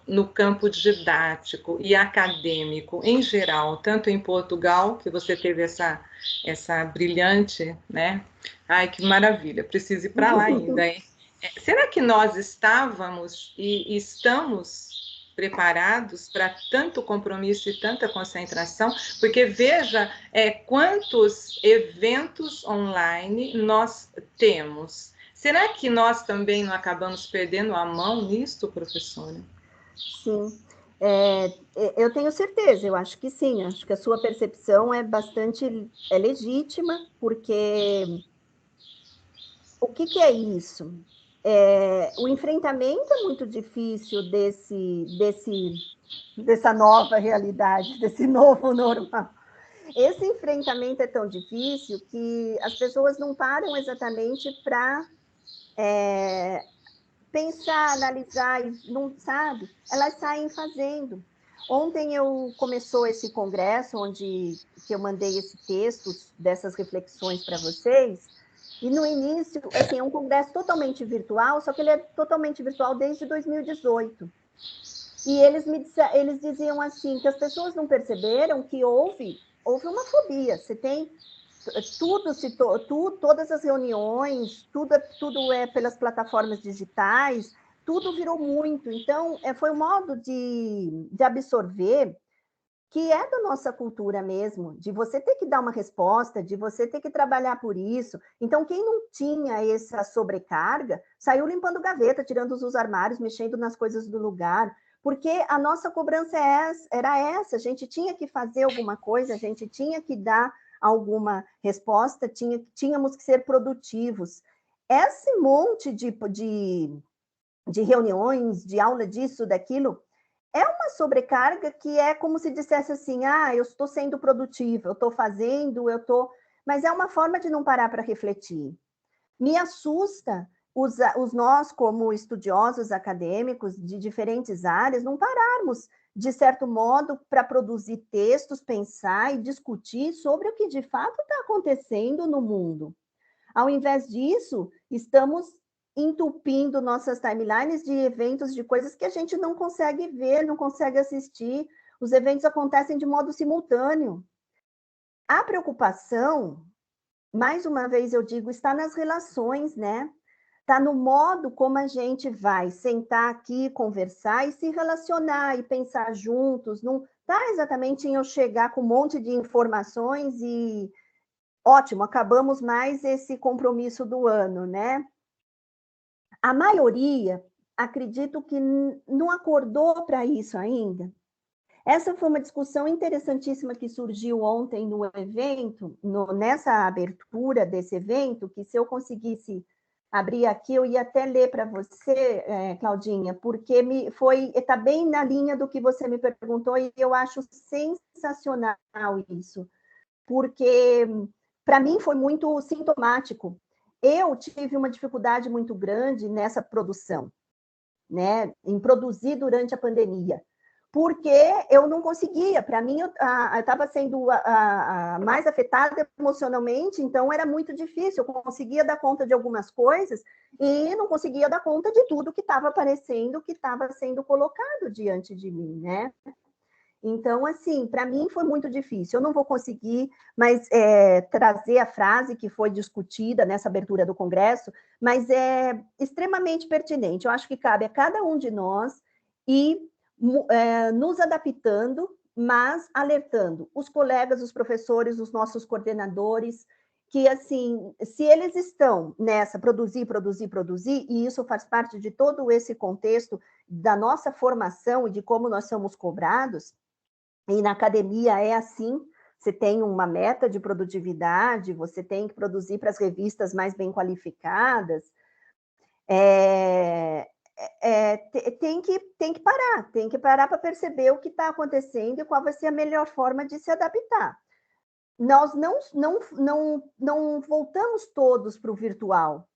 no campo didático e acadêmico, em geral, tanto em Portugal, que você teve essa brilhante, né? Ai, que maravilha, preciso ir para lá ainda, hein? Será que nós estávamos e estamos preparados para tanto compromisso e tanta concentração? Porque veja quantos eventos online nós temos. Será que nós também não acabamos perdendo a mão nisto, professora? Sim, eu tenho certeza, eu acho que sim, acho que a sua percepção é bastante legítima, porque o que é isso? O enfrentamento é muito difícil dessa nova realidade, desse novo normal. Esse enfrentamento é tão difícil que as pessoas não param exatamente para pensar, analisar, não sabe? Elas saem fazendo. Ontem começou esse congresso, que eu mandei esse texto dessas reflexões para vocês, e no início, assim, é um congresso totalmente virtual, só que ele é totalmente virtual desde 2018. E eles diziam assim, que as pessoas não perceberam que houve uma fobia. Você tem todas as reuniões, tudo é pelas plataformas digitais, tudo virou muito. Então, foi um modo de absorver que é da nossa cultura mesmo, de você ter que dar uma resposta, de você ter que trabalhar por isso. Então, quem não tinha essa sobrecarga, saiu limpando gaveta, tirando os armários, mexendo nas coisas do lugar, porque a nossa cobrança era essa, a gente tinha que fazer alguma coisa, a gente tinha que dar alguma resposta, tínhamos que ser produtivos. Esse monte de reuniões, de aula disso, daquilo, é uma sobrecarga que é como se dissesse assim, eu estou sendo produtiva, eu estou fazendo, mas é uma forma de não parar para refletir. Me assusta nós, como estudiosos acadêmicos de diferentes áreas, não pararmos, de certo modo, para produzir textos, pensar e discutir sobre o que de fato está acontecendo no mundo. Ao invés disso, estamos entupindo nossas timelines de eventos, de coisas que a gente não consegue ver, não consegue assistir. Os eventos acontecem de modo simultâneo. A preocupação, mais uma vez eu digo, está nas relações, né? Está no modo como a gente vai sentar aqui, conversar e se relacionar e pensar juntos. Não está exatamente em eu chegar com um monte de informações e ótimo, acabamos mais esse compromisso do ano, né? A maioria, acredito que não acordou para isso ainda. Essa foi uma discussão interessantíssima que surgiu ontem no evento, nessa abertura desse evento, que se eu conseguisse abrir aqui, eu ia até ler para você, Claudinha, porque está bem na linha do que você me perguntou, e eu acho sensacional isso, porque para mim foi muito sintomático. Eu tive uma dificuldade muito grande nessa produção, né, em produzir durante a pandemia, porque eu não conseguia, para mim, eu estava sendo a mais afetada emocionalmente, então era muito difícil, eu conseguia dar conta de algumas coisas e não conseguia dar conta de tudo que estava aparecendo, que estava sendo colocado diante de mim, né? Então, assim, para mim foi muito difícil. Eu não vou conseguir mais trazer a frase que foi discutida nessa abertura do Congresso, mas é extremamente pertinente. Eu acho que cabe a cada um de nós ir nos adaptando, mas alertando os colegas, os professores, os nossos coordenadores, que, assim, se eles estão nessa produzir, e isso faz parte de todo esse contexto da nossa formação e de como nós somos cobrados, e na academia é assim, você tem uma meta de produtividade, você tem que produzir para as revistas mais bem qualificadas, tem que parar para perceber o que está acontecendo e qual vai ser a melhor forma de se adaptar. Nós não voltamos todos para o virtual,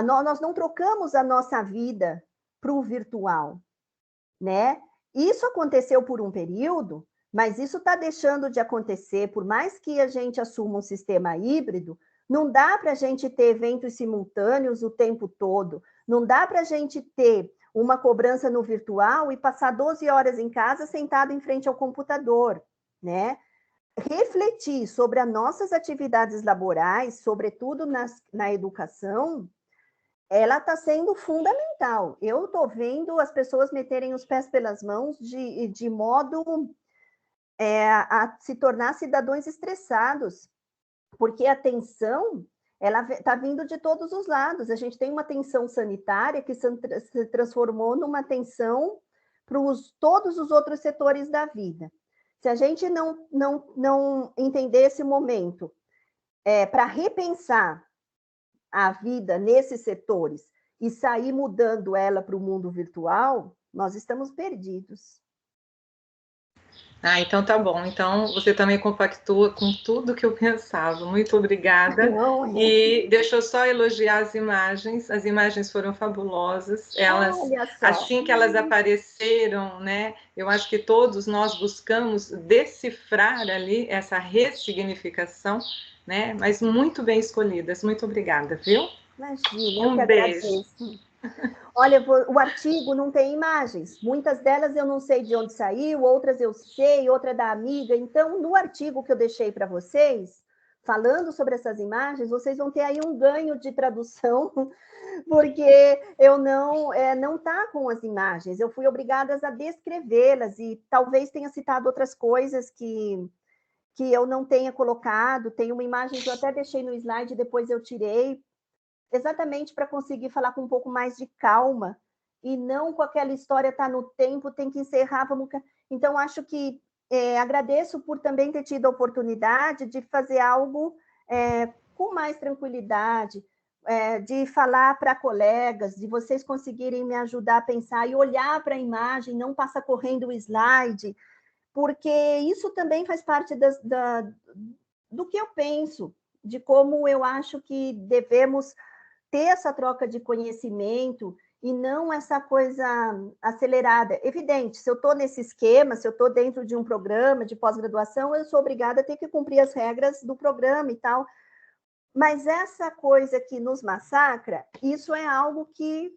nós não trocamos a nossa vida para o virtual, né? Isso aconteceu por um período, mas isso está deixando de acontecer, por mais que a gente assuma um sistema híbrido, não dá para a gente ter eventos simultâneos o tempo todo, não dá para a gente ter uma cobrança no virtual e passar 12 horas em casa sentado em frente ao computador, né? Refletir sobre as nossas atividades laborais, sobretudo na educação, ela está sendo fundamental. Eu estou vendo as pessoas meterem os pés pelas mãos de modo a se tornar cidadãos estressados, porque a tensão ela está vindo de todos os lados. A gente tem uma tensão sanitária que se transformou numa tensão para todos os outros setores da vida. Se a gente não entender esse momento para repensar a vida nesses setores e sair mudando ela para o mundo virtual, nós estamos perdidos. Então tá bom. Então você também compactua com tudo que eu pensava. Muito obrigada. E deixa eu só elogiar as imagens. As imagens foram fabulosas. Elas, assim que elas apareceram, né? Eu acho que todos nós buscamos decifrar ali essa ressignificação, né? Mas muito bem escolhidas. Muito obrigada, viu? Imagina, eu que agradeço. Olha, o artigo não tem imagens. Muitas delas eu não sei de onde saiu, outras eu sei, outra da amiga. Então, no artigo que eu deixei para vocês, falando sobre essas imagens, vocês vão ter aí um ganho de tradução, porque eu não tá com as imagens. Eu fui obrigada a descrevê-las e talvez tenha citado outras coisas que eu não tenha colocado. Tem uma imagem que eu até deixei no slide, depois eu tirei, exatamente para conseguir falar com um pouco mais de calma, e não com aquela história, tá no tempo, tem que encerrar, vamos... Então, acho que agradeço por também ter tido a oportunidade de fazer algo com mais tranquilidade, de falar para colegas, de vocês conseguirem me ajudar a pensar e olhar para a imagem, não passar correndo o slide, porque isso também faz parte do que eu penso, de como eu acho que devemos ter essa troca de conhecimento e não essa coisa acelerada. Evidente, se eu estou nesse esquema, se eu estou dentro de um programa de pós-graduação, eu sou obrigada a ter que cumprir as regras do programa e tal. Mas essa coisa que nos massacra, isso é algo que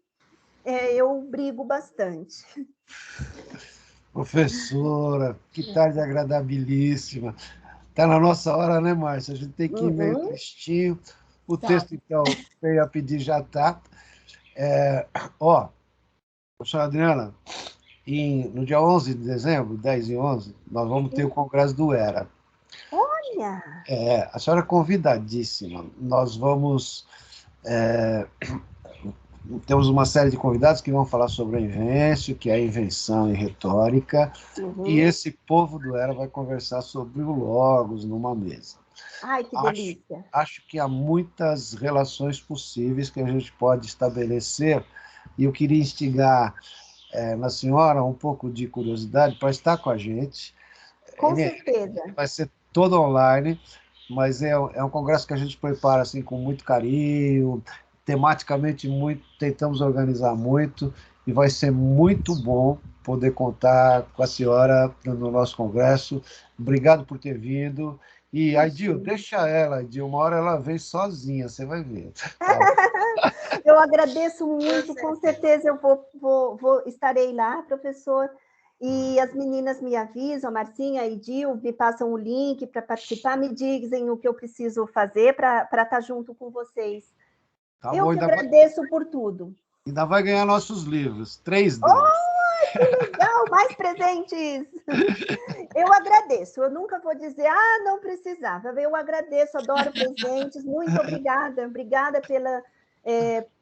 eu brigo bastante. Professora, que tarde agradabilíssima. Está na nossa hora, né, Márcia? A gente tem que ir meio tristinho. O texto, então, que eu ia pedir já está. Professora Adriana, no dia 11 de dezembro, 10 e 11, nós vamos ter o Congresso do ERA. Olha! A senhora é convidadíssima. Nós vamos... temos uma série de convidados que vão falar sobre a Invêncio, que é a invenção e retórica, e esse povo do ERA vai conversar sobre o Logos numa mesa. Ai, que delícia! Acho que há muitas relações possíveis que a gente pode estabelecer, e eu queria instigar na senhora um pouco de curiosidade para estar com a gente. Com certeza. Vai ser todo online, mas é um congresso que a gente prepara assim, com muito carinho, tematicamente tentamos organizar muito, e vai ser muito bom poder contar com a senhora no nosso congresso. Obrigado por ter vindo. E, Aidil, deixa ela, Aidil, uma hora ela vem sozinha, você vai ver. Eu agradeço muito, com certeza eu estarei lá, professor, e as meninas me avisam, a Marcinha e a Aidil me passam o link para participar, me dizem o que eu preciso fazer para estar junto com vocês. Eu que agradeço por tudo. Ainda vai ganhar nossos livros, 3 deles. Oh, que legal, mais presentes! Eu agradeço, eu nunca vou dizer, não precisava, eu agradeço, adoro presentes, muito obrigada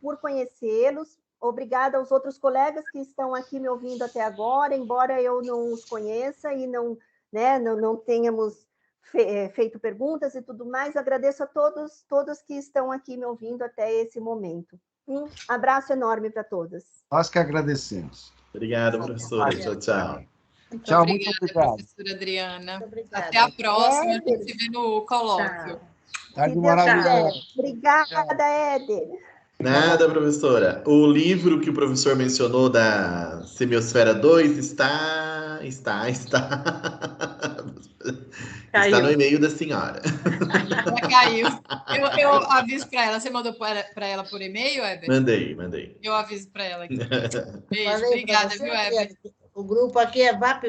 por conhecê-los, obrigada aos outros colegas que estão aqui me ouvindo até agora, embora eu não os conheça e não tenhamos feito perguntas e tudo mais, agradeço a todos que estão aqui me ouvindo até esse momento. Um abraço enorme para todos. Nós que agradecemos. Obrigado, professora. Tchau, tchau. Tchau, muito obrigada, professora Adriana. Até a próxima, a gente se vê no colóquio. Tarde maravilhosa. Obrigada, Éder. Nada, professora. O livro que o professor mencionou da Semiosfera 2 está no e-mail da senhora. Já caiu. Eu aviso para ela. Você mandou para ela por e-mail, Éder? Mandei. Eu aviso para ela aqui. Beijo, obrigada, viu, Éder? O grupo aqui é VAP